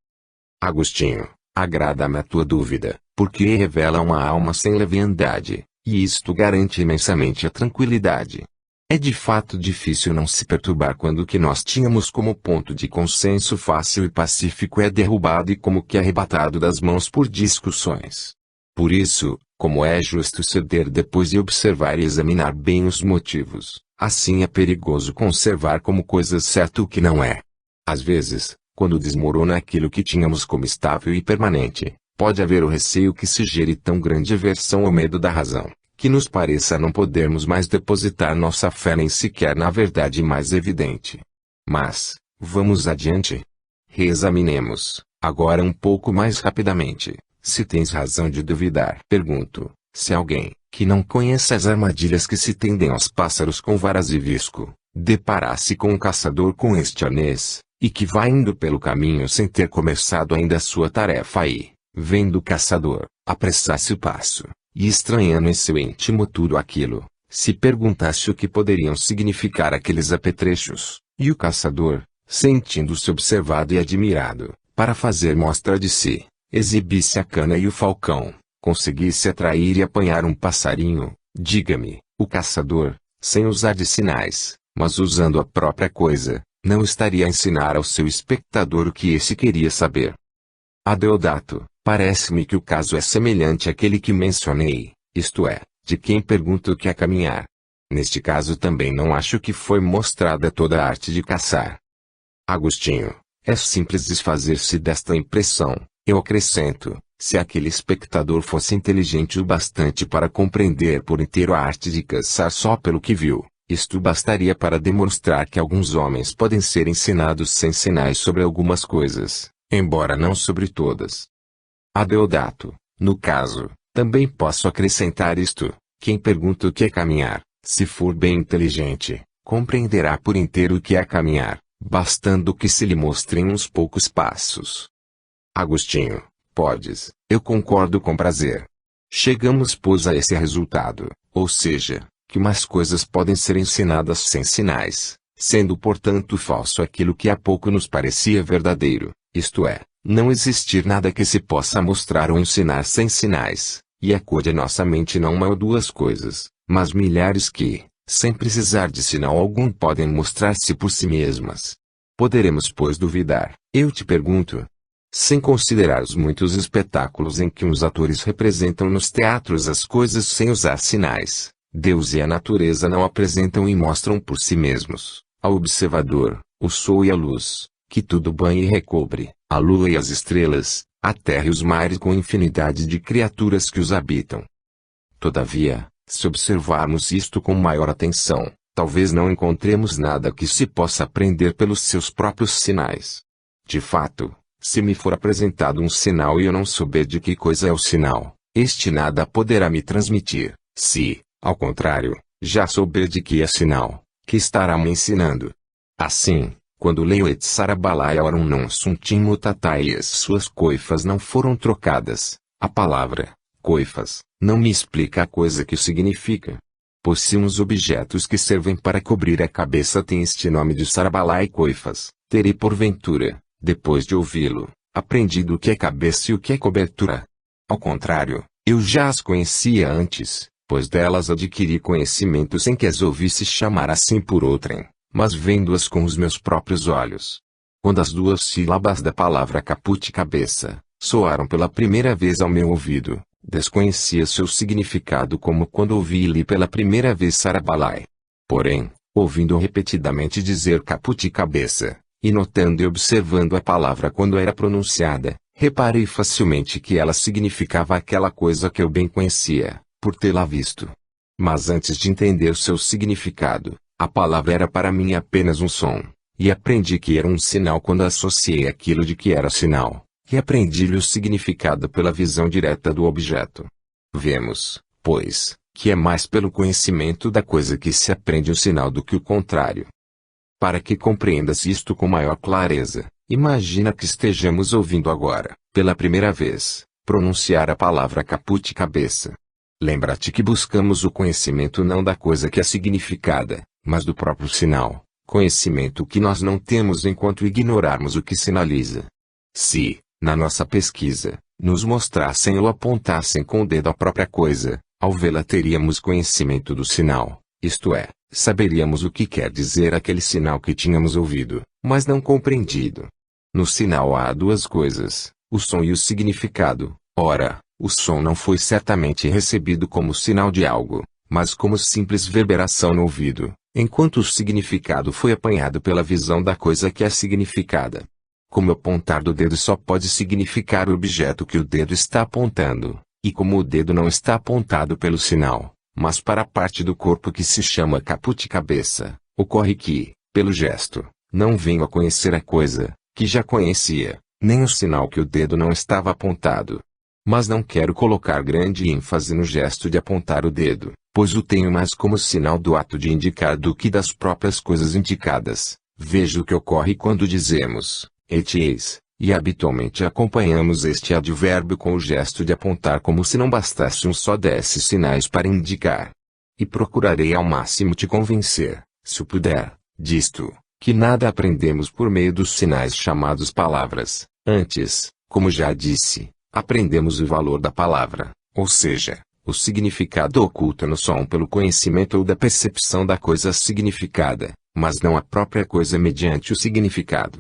Agostinho, agrada-me a tua dúvida, porque revela uma alma sem leviandade, e isto garante imensamente a tranquilidade. É de fato difícil não se perturbar quando o que nós tínhamos como ponto de consenso fácil e pacífico é derrubado e como que arrebatado das mãos por discussões. Por isso, como é justo ceder depois de observar e examinar bem os motivos, assim é perigoso conservar como coisa certa o que não é. Às vezes, quando desmorona aquilo que tínhamos como estável e permanente, pode haver o receio que se gere tão grande aversão ao medo da razão, que nos pareça não podermos mais depositar nossa fé nem sequer na verdade mais evidente. Mas, vamos adiante. Reexaminemos, agora um pouco mais rapidamente, se tens razão de duvidar. Pergunto, se alguém, que não conheça as armadilhas que se tendem aos pássaros com varas e visco, deparasse com um caçador com este arnês, e que vai indo pelo caminho sem ter começado ainda a sua tarefa e, vendo o caçador, apressasse o passo, e estranhando em seu íntimo tudo aquilo, se perguntasse o que poderiam significar aqueles apetrechos, e o caçador, sentindo-se observado e admirado, para fazer mostra de si, exibisse a cana e o falcão, conseguisse atrair e apanhar um passarinho, diga-me, o caçador, sem usar de sinais, mas usando a própria coisa, não estaria a ensinar ao seu espectador o que esse queria saber. Adeodato, parece-me que o caso é semelhante àquele que mencionei, isto é, de quem pergunta o que é caminhar. Neste caso também não acho que foi mostrada toda a arte de caçar. Agostinho, é simples desfazer-se desta impressão, eu acrescento, se aquele espectador fosse inteligente o bastante para compreender por inteiro a arte de caçar só pelo que viu, isto bastaria para demonstrar que alguns homens podem ser ensinados sem sinais sobre algumas coisas, embora não sobre todas. Adeodato, no caso, também posso acrescentar isto, quem pergunta o que é caminhar, se for bem inteligente, compreenderá por inteiro o que é caminhar, bastando que se lhe mostrem uns poucos passos. Agostinho, podes, eu concordo com prazer. Chegamos pois a esse resultado, ou seja, que umas coisas podem ser ensinadas sem sinais, sendo portanto falso aquilo que há pouco nos parecia verdadeiro, isto é, não existir nada que se possa mostrar ou ensinar sem sinais, e acode a nossa mente não uma ou duas coisas, mas milhares que, sem precisar de sinal algum podem mostrar-se por si mesmas. Poderemos pois duvidar, eu te pergunto, sem considerar os muitos espetáculos em que os atores representam nos teatros as coisas sem usar sinais, Deus e a natureza não apresentam e mostram por si mesmos, ao observador, o sol e a luz, que tudo banha e recobre, a lua e as estrelas, a terra e os mares com infinidade de criaturas que os habitam. Todavia, se observarmos isto com maior atenção, talvez não encontremos nada que se possa aprender pelos seus próprios sinais. De fato, se me for apresentado um sinal e eu não souber de que coisa é o sinal, este nada poderá me transmitir, se, ao contrário, já souber de que é sinal, que estará me ensinando. Assim, quando leio et sarabalai aurum non sunt immutatai e as suas coifas não foram trocadas, a palavra, coifas, não me explica a coisa que significa. Pois se uns objetos que servem para cobrir a cabeça têm este nome de sarabalai coifas, terei porventura, depois de ouvi-lo, aprendido o que é cabeça e o que é cobertura. Ao contrário, eu já as conhecia antes, pois delas adquiri conhecimento sem que as ouvisse chamar assim por outrem, mas vendo-as com os meus próprios olhos. Quando as duas sílabas da palavra caput cabeça, soaram pela primeira vez ao meu ouvido, desconhecia seu significado como quando ouvi e li pela primeira vez sarabalai. Porém, ouvindo repetidamente dizer caput cabeça, e notando e observando a palavra quando era pronunciada, reparei facilmente que ela significava aquela coisa que eu bem conhecia, por tê-la visto. Mas antes de entender seu significado, a palavra era para mim apenas um som, e aprendi que era um sinal quando associei aquilo de que era sinal, e aprendi-lhe o significado pela visão direta do objeto. Vemos, pois, que é mais pelo conhecimento da coisa que se aprende o sinal do que o contrário. Para que compreendas isto com maior clareza, imagina que estejamos ouvindo agora, pela primeira vez, pronunciar a palavra caput cabeça. Lembra-te que buscamos o conhecimento não da coisa que é significada, mas do próprio sinal, conhecimento que nós não temos enquanto ignorarmos o que sinaliza. Se, na nossa pesquisa, nos mostrassem ou apontassem com o dedo a própria coisa, ao vê-la teríamos conhecimento do sinal, isto é, saberíamos o que quer dizer aquele sinal que tínhamos ouvido, mas não compreendido. No sinal há duas coisas, o som e o significado. Ora, o som não foi certamente recebido como sinal de algo, mas como simples reverberação no ouvido, enquanto o significado foi apanhado pela visão da coisa que é significada. Como apontar do dedo só pode significar o objeto que o dedo está apontando, e como o dedo não está apontado pelo sinal, mas para a parte do corpo que se chama caput cabeça, ocorre que, pelo gesto, não venho a conhecer a coisa, que já conhecia, nem o sinal que o dedo não estava apontado. Mas não quero colocar grande ênfase no gesto de apontar o dedo, pois o tenho mais como sinal do ato de indicar do que das próprias coisas indicadas. Veja o que ocorre quando dizemos, et eis, e habitualmente acompanhamos este advérbio com o gesto de apontar como se não bastasse um só desses sinais para indicar. E procurarei ao máximo te convencer, se puder, disto, que nada aprendemos por meio dos sinais chamados palavras. Antes, como já disse, aprendemos o valor da palavra, ou seja, o significado oculto no som pelo conhecimento ou da percepção da coisa significada, mas não a própria coisa mediante o significado.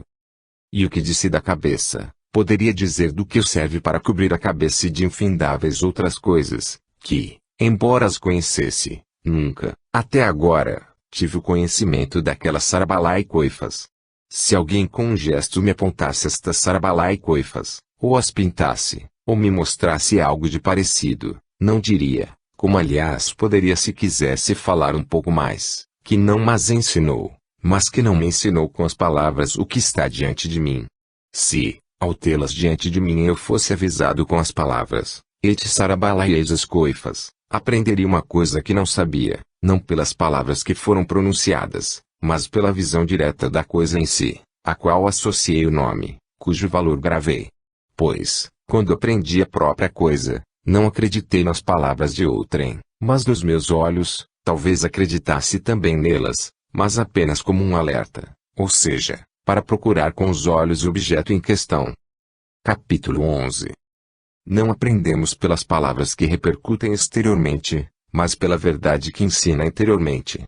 E o que disse da cabeça, poderia dizer do que serve para cobrir a cabeça e de infindáveis outras coisas, que, embora as conhecesse, nunca, até agora, tive o conhecimento daquelas sarabalai coifas. Se alguém com um gesto me apontasse estas sarabalai coifas, ou as pintasse, ou me mostrasse algo de parecido, não diria, como aliás poderia se quisesse falar um pouco mais, que não mas ensinou, mas que não me ensinou com as palavras o que está diante de mim. Se, ao tê-las diante de mim eu fosse avisado com as palavras, et sarabalai as coifas, aprenderia uma coisa que não sabia, não pelas palavras que foram pronunciadas, mas pela visão direta da coisa em si, a qual associei o nome, cujo valor gravei. Pois, quando aprendi a própria coisa, não acreditei nas palavras de outrem, mas nos meus olhos, talvez acreditasse também nelas, mas apenas como um alerta, ou seja, para procurar com os olhos o objeto em questão. Capítulo 11. Não aprendemos pelas palavras que repercutem exteriormente, mas pela verdade que ensina interiormente.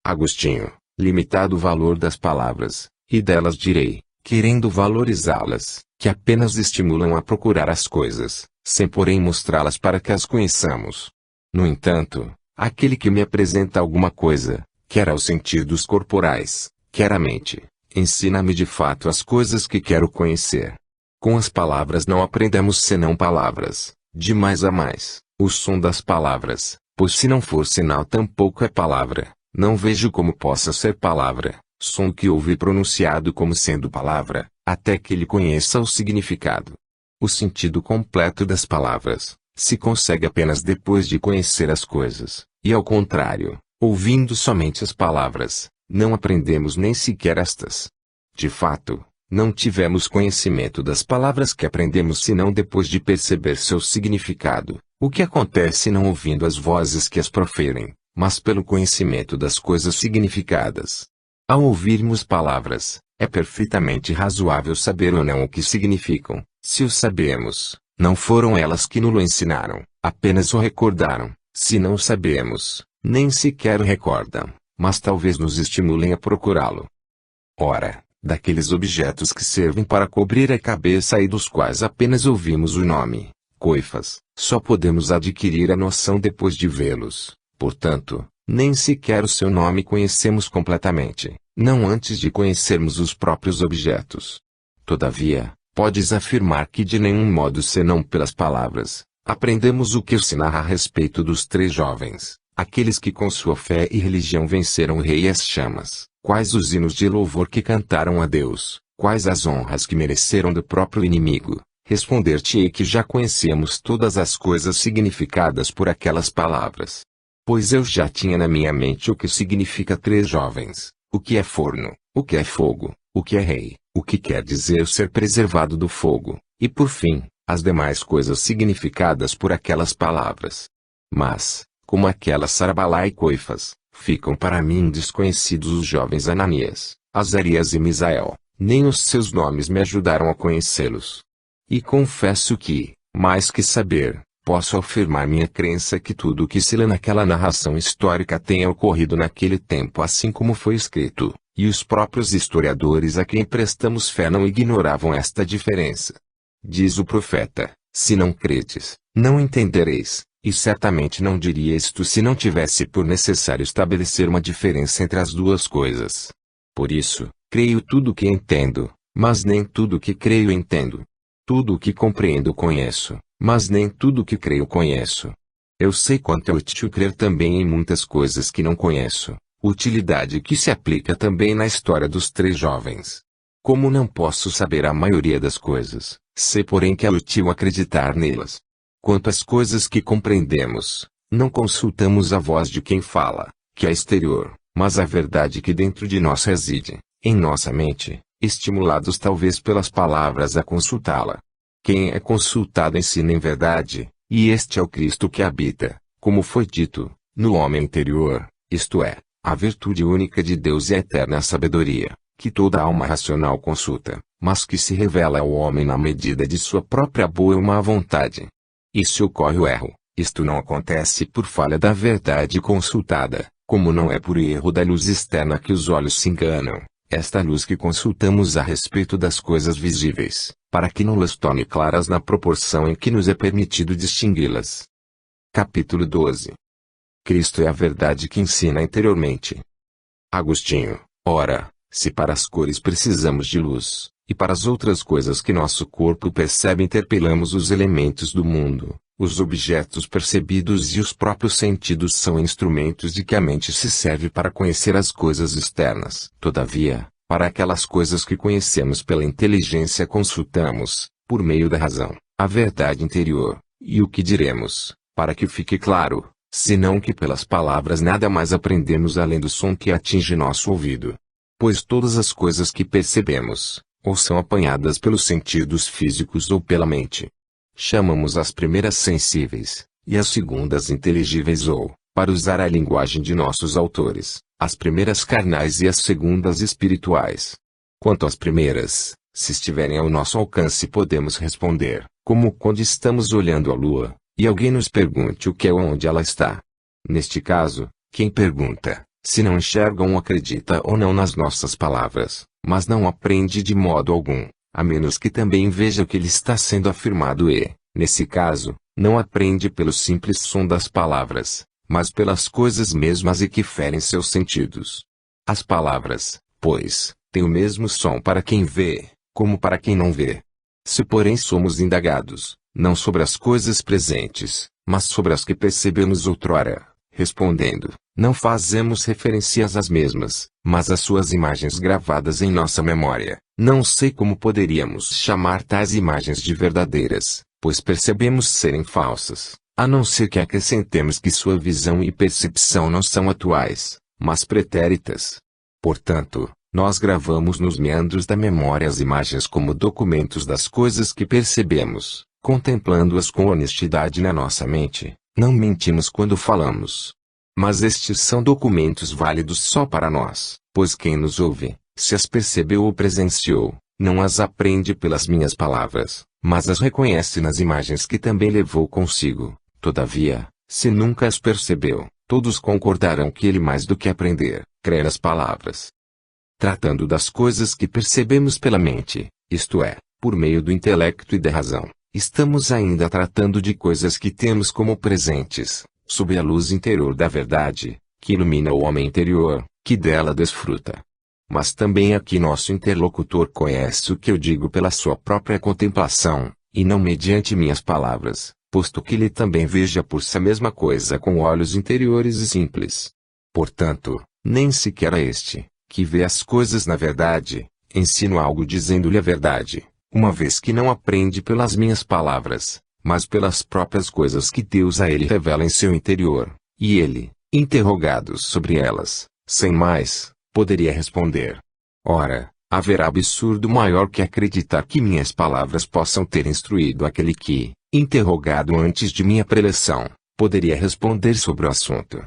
Agostinho, limitado o valor das palavras, e delas direi, querendo valorizá-las, que apenas estimulam a procurar as coisas, sem porém mostrá-las para que as conheçamos. No entanto, aquele que me apresenta alguma coisa, quer aos sentidos corporais, quer à mente, ensina-me de fato as coisas que quero conhecer. Com as palavras não aprendemos senão palavras, de mais a mais, o som das palavras, pois se não for sinal tampouco é palavra, não vejo como possa ser palavra, som que ouvi pronunciado como sendo palavra, até que ele conheça o significado. O sentido completo das palavras, se consegue apenas depois de conhecer as coisas, e ao contrário, ouvindo somente as palavras, não aprendemos nem sequer estas. De fato, não tivemos conhecimento das palavras que aprendemos senão depois de perceber seu significado, o que acontece não ouvindo as vozes que as proferem, mas pelo conhecimento das coisas significadas. Ao ouvirmos palavras, é perfeitamente razoável saber ou não o que significam. Se o sabemos, não foram elas que nos ensinaram, apenas o recordaram. Se não sabemos, nem sequer o recordam, mas talvez nos estimulem a procurá-lo. Ora, daqueles objetos que servem para cobrir a cabeça e dos quais apenas ouvimos o nome, coifas, só podemos adquirir a noção depois de vê-los. Portanto, nem sequer o seu nome conhecemos completamente, não antes de conhecermos os próprios objetos. Todavia, podes afirmar que de nenhum modo senão pelas palavras, aprendemos o que se narra a respeito dos 3 jovens, aqueles que com sua fé e religião venceram o rei e as chamas, quais os hinos de louvor que cantaram a Deus, quais as honras que mereceram do próprio inimigo. Responder-te-ei que já conhecemos todas as coisas significadas por aquelas palavras, Pois eu já tinha na minha mente o que significa três jovens, o que é forno, o que é fogo, o que é rei, o que quer dizer ser preservado do fogo, e por fim, as demais coisas significadas por aquelas palavras. Mas, como aquelas Sarabalá e Coifas, ficam para mim desconhecidos os jovens Ananias, Azarias e Misael, nem os seus nomes me ajudaram a conhecê-los. E confesso que, mais que saber, posso afirmar minha crença que tudo o que se lê naquela narração histórica tenha ocorrido naquele tempo assim como foi escrito, e os próprios historiadores a quem prestamos fé não ignoravam esta diferença. Diz o profeta: se não credes, não entendereis, e certamente não diria isto se não tivesse por necessário estabelecer uma diferença entre as duas coisas. Por isso, creio tudo o que entendo, mas nem tudo o que creio entendo. Tudo o que compreendo conheço, mas nem tudo o que creio conheço. Eu sei quanto é útil crer também em muitas coisas que não conheço, utilidade que se aplica também na história dos três jovens. Como não posso saber a maioria das coisas, sei porém que é útil acreditar nelas. Quanto às coisas que compreendemos, não consultamos a voz de quem fala, que é exterior, mas a verdade que dentro de nós reside, em nossa mente, estimulados talvez pelas palavras a consultá-la. Quem é consultado ensina em verdade, e este é o Cristo que habita, como foi dito, no homem interior, isto é, a virtude única de Deus e a eterna sabedoria, que toda alma racional consulta, mas que se revela ao homem na medida de sua própria boa ou má vontade. E se ocorre o erro, isto não acontece por falha da verdade consultada, como não é por erro da luz externa que os olhos se enganam, esta luz que consultamos a respeito das coisas visíveis, para que não-las torne claras na proporção em que nos é permitido distingui-las. Capítulo 12. Cristo é a verdade que ensina interiormente. Agostinho: ora, se para as cores precisamos de luz, e para as outras coisas que nosso corpo percebe interpelamos os elementos do mundo, os objetos percebidos e os próprios sentidos são instrumentos de que a mente se serve para conhecer as coisas externas. Todavia, para aquelas coisas que conhecemos pela inteligência consultamos, por meio da razão, a verdade interior, e o que diremos, para que fique claro, senão que pelas palavras nada mais aprendemos além do som que atinge nosso ouvido. Pois todas as coisas que percebemos, ou são apanhadas pelos sentidos físicos ou pela mente. Chamamos as primeiras sensíveis, e as segundas inteligíveis ou, para usar a linguagem de nossos autores, as primeiras carnais e as segundas espirituais. Quanto às primeiras, se estiverem ao nosso alcance podemos responder, como quando estamos olhando a lua, e alguém nos pergunte o que é ou onde ela está. Neste caso, quem pergunta, se não enxerga ou acredita ou não nas nossas palavras, mas não aprende de modo algum, a menos que também veja o que lhe está sendo afirmado e, nesse caso, não aprende pelo simples som das palavras, mas pelas coisas mesmas e que ferem seus sentidos. As palavras, pois, têm o mesmo som para quem vê, como para quem não vê. Se porém somos indagados, não sobre as coisas presentes, mas sobre as que percebemos outrora, respondendo, não fazemos referências às mesmas, mas às suas imagens gravadas em nossa memória. Não sei como poderíamos chamar tais imagens de verdadeiras, pois percebemos serem falsas, a não ser que acrescentemos que sua visão e percepção não são atuais, mas pretéritas. Portanto, nós gravamos nos meandros da memória as imagens como documentos das coisas que percebemos, contemplando-as com honestidade na nossa mente. Não mentimos quando falamos. Mas estes são documentos válidos só para nós, pois quem nos ouve, se as percebeu ou presenciou, não as aprende pelas minhas palavras, mas as reconhece nas imagens que também levou consigo. Todavia, se nunca as percebeu, todos concordarão que ele mais do que aprender, crê nas palavras. Tratando das coisas que percebemos pela mente, isto é, por meio do intelecto e da razão, estamos ainda tratando de coisas que temos como presentes, sob a luz interior da verdade, que ilumina o homem interior, que dela desfruta. Mas também aqui nosso interlocutor conhece o que eu digo pela sua própria contemplação, e não mediante minhas palavras, posto que ele também veja por si a mesma coisa com olhos interiores e simples. Portanto, nem sequer a este, que vê as coisas na verdade, ensino algo dizendo-lhe a verdade, uma vez que não aprende pelas minhas palavras, mas pelas próprias coisas que Deus a ele revela em seu interior, E ele, interrogado sobre elas, sem mais, poderia responder: ora, haverá absurdo maior que acreditar que minhas palavras possam ter instruído aquele que, interrogado antes de minha preleção, poderia responder sobre o assunto.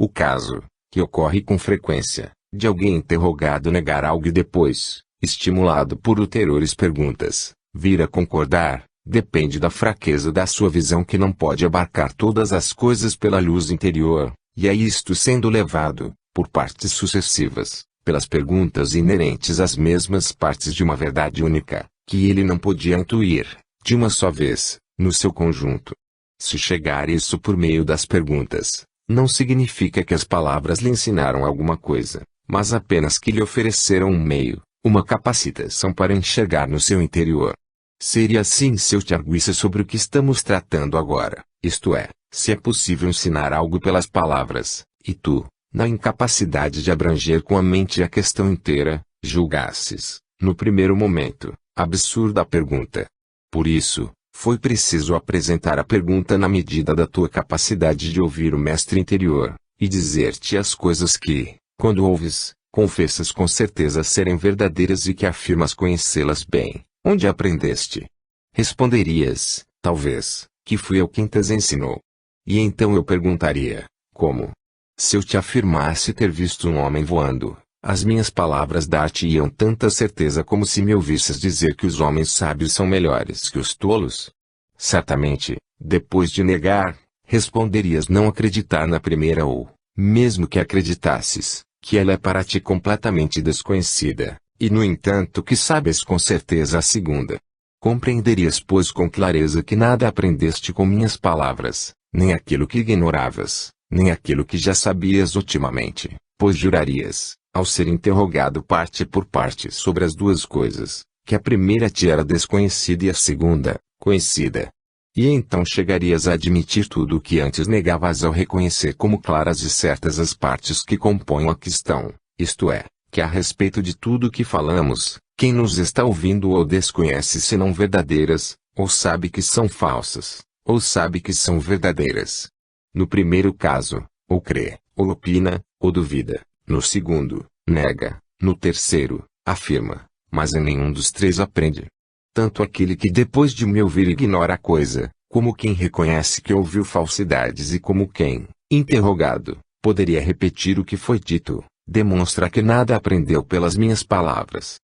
O caso, que ocorre com frequência, de alguém interrogado negar algo e depois, estimulado por ulteriores perguntas, vir a concordar, depende da fraqueza da sua visão que não pode abarcar todas as coisas pela luz interior, e é isto sendo levado, por partes sucessivas, pelas perguntas inerentes às mesmas partes de uma verdade única, que ele não podia intuir, de uma só vez, no seu conjunto. Se chegar isso por meio das perguntas, não significa que as palavras lhe ensinaram alguma coisa, mas apenas que lhe ofereceram um meio, uma capacitação para enxergar no seu interior. Seria assim se eu te arguisse sobre o que estamos tratando agora, isto é, se é possível ensinar algo pelas palavras, e tu, na incapacidade de abranger com a mente a questão inteira, julgasses, no primeiro momento, absurda a pergunta. Por isso, foi preciso apresentar a pergunta na medida da tua capacidade de ouvir o mestre interior, e dizer-te as coisas que, quando ouves, confessas com certeza serem verdadeiras e que afirmas conhecê-las bem. Onde aprendeste? Responderias, talvez, que fui eu quem te ensinou. E então eu perguntaria, como? Se eu te afirmasse ter visto um homem voando, as minhas palavras dar-te-iam tanta certeza como se me ouvisses dizer que os homens sábios são melhores que os tolos? Certamente, depois de negar, responderias não acreditar na primeira ou, mesmo que acreditasses, que ela é para ti completamente desconhecida, e no entanto que sabes com certeza a segunda. Compreenderias pois com clareza que nada aprendeste com minhas palavras, nem aquilo que ignoravas, nem aquilo que já sabias ultimamente, pois jurarias, ao ser interrogado parte por parte sobre as duas coisas, que a primeira te era desconhecida e a segunda, conhecida. E então chegarias a admitir tudo o que antes negavas ao reconhecer como claras e certas as partes que compõem a questão, isto é, que a respeito de tudo o que falamos, quem nos está ouvindo ou desconhece se não verdadeiras, ou sabe que são falsas, ou sabe que são verdadeiras. No primeiro caso, ou crê, ou opina, ou duvida. No segundo, nega. No terceiro, afirma. Mas em nenhum dos três aprende. Tanto aquele que depois de me ouvir ignora a coisa, como quem reconhece que ouviu falsidades e como quem, interrogado, poderia repetir o que foi dito, demonstra que nada aprendeu pelas minhas palavras.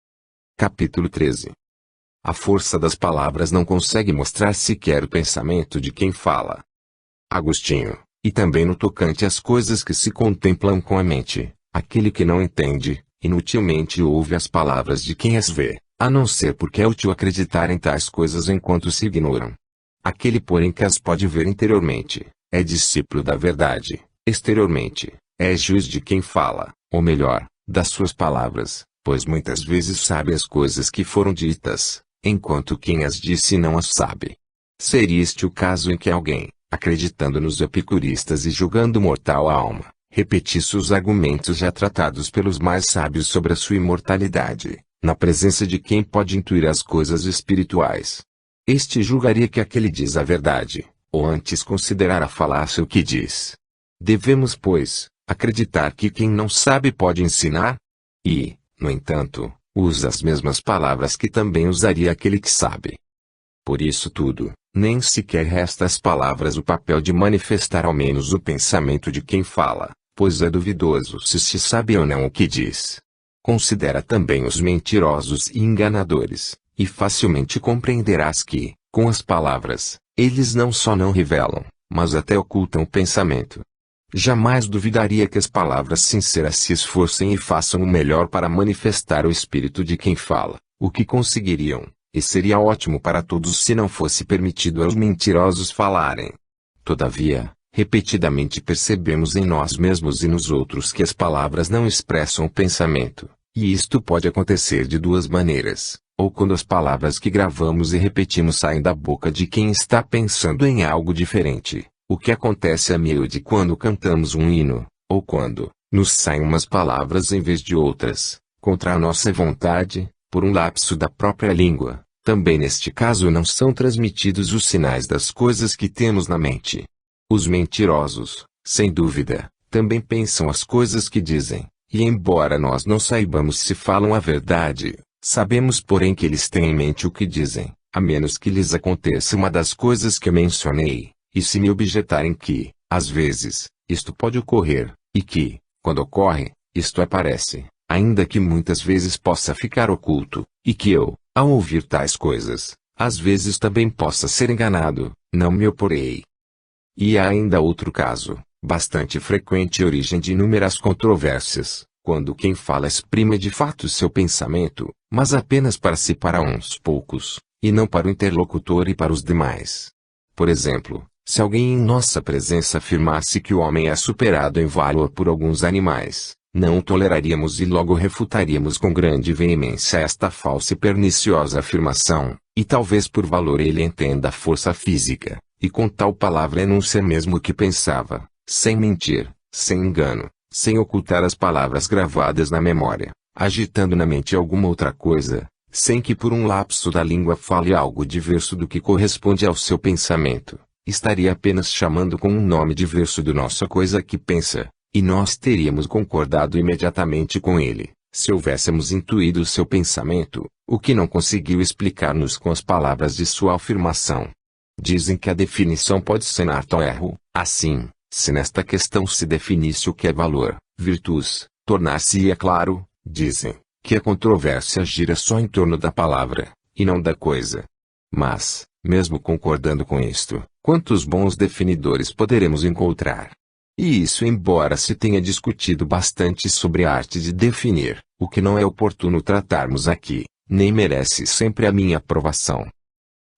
Capítulo 13. A força das palavras não consegue mostrar sequer o pensamento de quem fala. Agostinho, e também no tocante às coisas que se contemplam com a mente, aquele que não entende, inutilmente ouve as palavras de quem as vê, a não ser porque é útil acreditar em tais coisas enquanto se ignoram. Aquele porém que as pode ver interiormente, é discípulo da verdade, exteriormente, é juiz de quem fala, ou melhor, das suas palavras, pois muitas vezes sabe as coisas que foram ditas, enquanto quem as disse não as sabe. Seria este o caso em que alguém, acreditando nos epicuristas e julgando mortal a alma, repetisse os argumentos já tratados pelos mais sábios sobre a sua imortalidade, na presença de quem pode intuir as coisas espirituais. Este julgaria que aquele diz a verdade, ou antes considerar a falácia o que diz. Devemos, pois, acreditar que quem não sabe pode ensinar? E, no entanto, usa as mesmas palavras que também usaria aquele que sabe. Por isso tudo, nem sequer resta às palavras o papel de manifestar ao menos o pensamento de quem fala, pois é duvidoso se sabe ou não o que diz. Considera também os mentirosos e enganadores, e facilmente compreenderás que, com as palavras, eles não só não revelam, mas até ocultam o pensamento. Jamais duvidaria que as palavras sinceras se esforcem e façam o melhor para manifestar o espírito de quem fala, o que conseguiriam, e seria ótimo para todos se não fosse permitido aos mentirosos falarem. Todavia, repetidamente percebemos em nós mesmos e nos outros que as palavras não expressam o pensamento, e isto pode acontecer de duas maneiras, ou quando as palavras que gravamos e repetimos saem da boca de quem está pensando em algo diferente, o que acontece a miúde quando cantamos um hino, ou quando nos saem umas palavras em vez de outras, contra a nossa vontade, por um lapso da própria língua. Também neste caso não são transmitidos os sinais das coisas que temos na mente. Os mentirosos, Sem dúvida, também pensam as coisas que dizem, e embora nós não saibamos se falam a verdade, sabemos porém que eles têm em mente o que dizem, a menos que lhes aconteça uma das coisas que eu mencionei, e se me objetarem que, às vezes, isto pode ocorrer, e que, quando ocorre, isto aparece, ainda que muitas vezes possa ficar oculto, e que eu, ao ouvir tais coisas, às vezes também possa ser enganado, não me oporei. E há ainda outro caso, bastante frequente e origem de inúmeras controvérsias, quando quem fala exprime de fato seu pensamento, mas apenas para si para uns poucos, e não para o interlocutor e para os demais. Por exemplo, se alguém em nossa presença afirmasse que o homem é superado em valor por alguns animais, não o toleraríamos e logo refutaríamos com grande veemência esta falsa e perniciosa afirmação, e talvez por valor ele entenda a força física, e com tal palavra enuncia mesmo o que pensava, sem mentir, sem engano, sem ocultar as palavras gravadas na memória, agitando na mente alguma outra coisa, sem que por um lapso da língua fale algo diverso do que corresponde ao seu pensamento, estaria apenas chamando com um nome diverso do nosso coisa que pensa, e nós teríamos concordado imediatamente com ele, se houvéssemos intuído o seu pensamento, o que não conseguiu explicar-nos com as palavras de sua afirmação. Dizem que a definição pode sanar tal erro, assim, se nesta questão se definisse o que é valor, virtus, tornar-se-ia claro, dizem, que a controvérsia gira só em torno da palavra, e não da coisa. Mas, mesmo concordando com isto, quantos bons definidores poderemos encontrar? E isso embora se tenha discutido bastante sobre a arte de definir, o que não é oportuno tratarmos aqui, nem merece sempre a minha aprovação.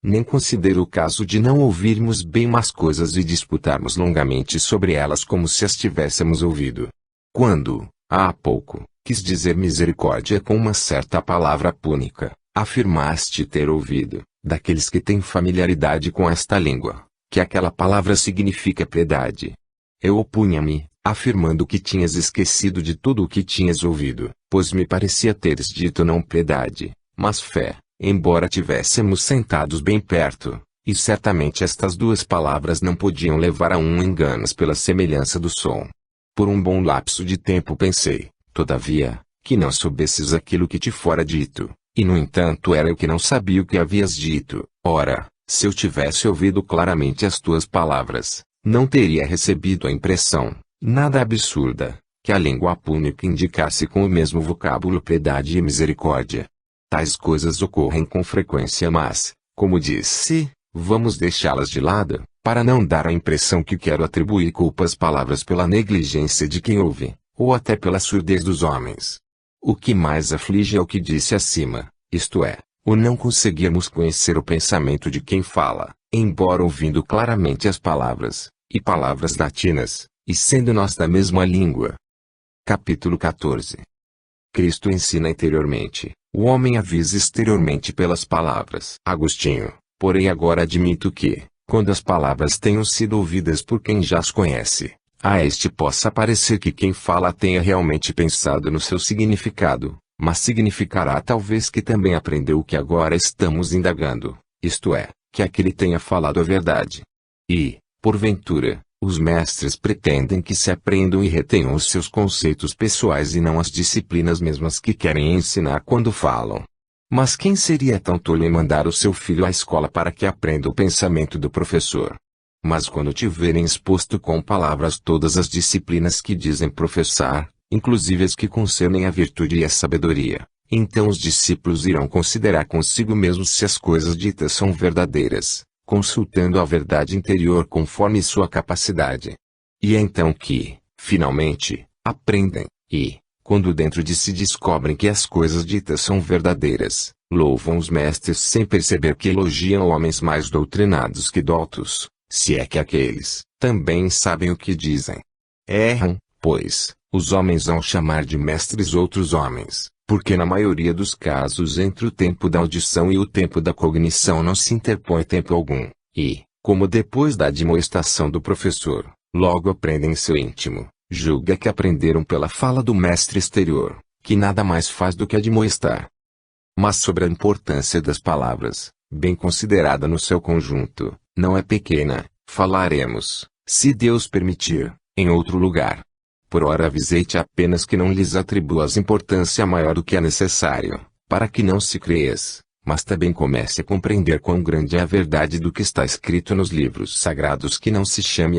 Nem considero o caso de não ouvirmos bem umas coisas e disputarmos longamente sobre elas como se as tivéssemos ouvido. Quando, há pouco, quis dizer misericórdia com uma certa palavra púnica, afirmaste ter ouvido, daqueles que têm familiaridade com esta língua, que aquela palavra significa piedade. Eu opunha-me, afirmando que tinhas esquecido de tudo o que tinhas ouvido, pois me parecia teres dito não piedade, mas fé, embora tivéssemos sentados bem perto, e certamente estas duas palavras não podiam levar a enganos pela semelhança do som. Por um bom lapso de tempo pensei, todavia, que não soubesses aquilo que te fora dito, e no entanto era eu que não sabia o que havias dito. Ora, se eu tivesse ouvido claramente as tuas palavras, não teria recebido a impressão, nada absurda, que a língua púnica indicasse com o mesmo vocábulo piedade e misericórdia. Tais coisas ocorrem com frequência mas, como disse, vamos deixá-las de lado, para não dar a impressão que quero atribuir culpa às palavras pela negligência de quem ouve, ou até pela surdez dos homens. O que mais aflige é o que disse acima, isto é, o não conseguirmos conhecer o pensamento de quem fala, embora ouvindo claramente as palavras, e palavras latinas, e sendo nós da mesma língua. Capítulo 14. Cristo ensina interiormente, o homem avisa exteriormente pelas palavras. Agostinho, porém agora admito que, quando as palavras tenham sido ouvidas por quem já as conhece, a este possa parecer que quem fala tenha realmente pensado no seu significado, mas significará talvez que também aprendeu o que agora estamos indagando, isto é, que aquele tenha falado a verdade. E, porventura, os mestres pretendem que se aprendam e retenham os seus conceitos pessoais e não as disciplinas mesmas que querem ensinar quando falam. Mas quem seria tão tolo em mandar o seu filho à escola para que aprenda o pensamento do professor? Mas quando tiverem exposto com palavras todas as disciplinas que dizem professar, inclusive as que concernem a virtude e a sabedoria, então os discípulos irão considerar consigo mesmos se as coisas ditas são verdadeiras, consultando a verdade interior conforme sua capacidade. E é então que, finalmente, aprendem, e, quando dentro de si descobrem que as coisas ditas são verdadeiras, louvam os mestres sem perceber que elogiam homens mais doutrinados que doutos, se é que aqueles também sabem o que dizem. Erram, pois, os homens ao chamar de mestres outros homens, porque na maioria dos casos entre o tempo da audição e o tempo da cognição não se interpõe tempo algum, e, como depois da admoestação do professor, logo aprendem em seu íntimo, julga que aprenderam pela fala do mestre exterior, que nada mais faz do que admoestar. Mas sobre a importância das palavras, bem considerada no seu conjunto, não é pequena, falaremos, se Deus permitir, Em outro lugar. Por ora avisei-te apenas que não lhes atribuas importância maior do que é necessário, para que não se creias, mas também comece a compreender quão grande é a verdade do que está escrito nos livros sagrados, que não se chame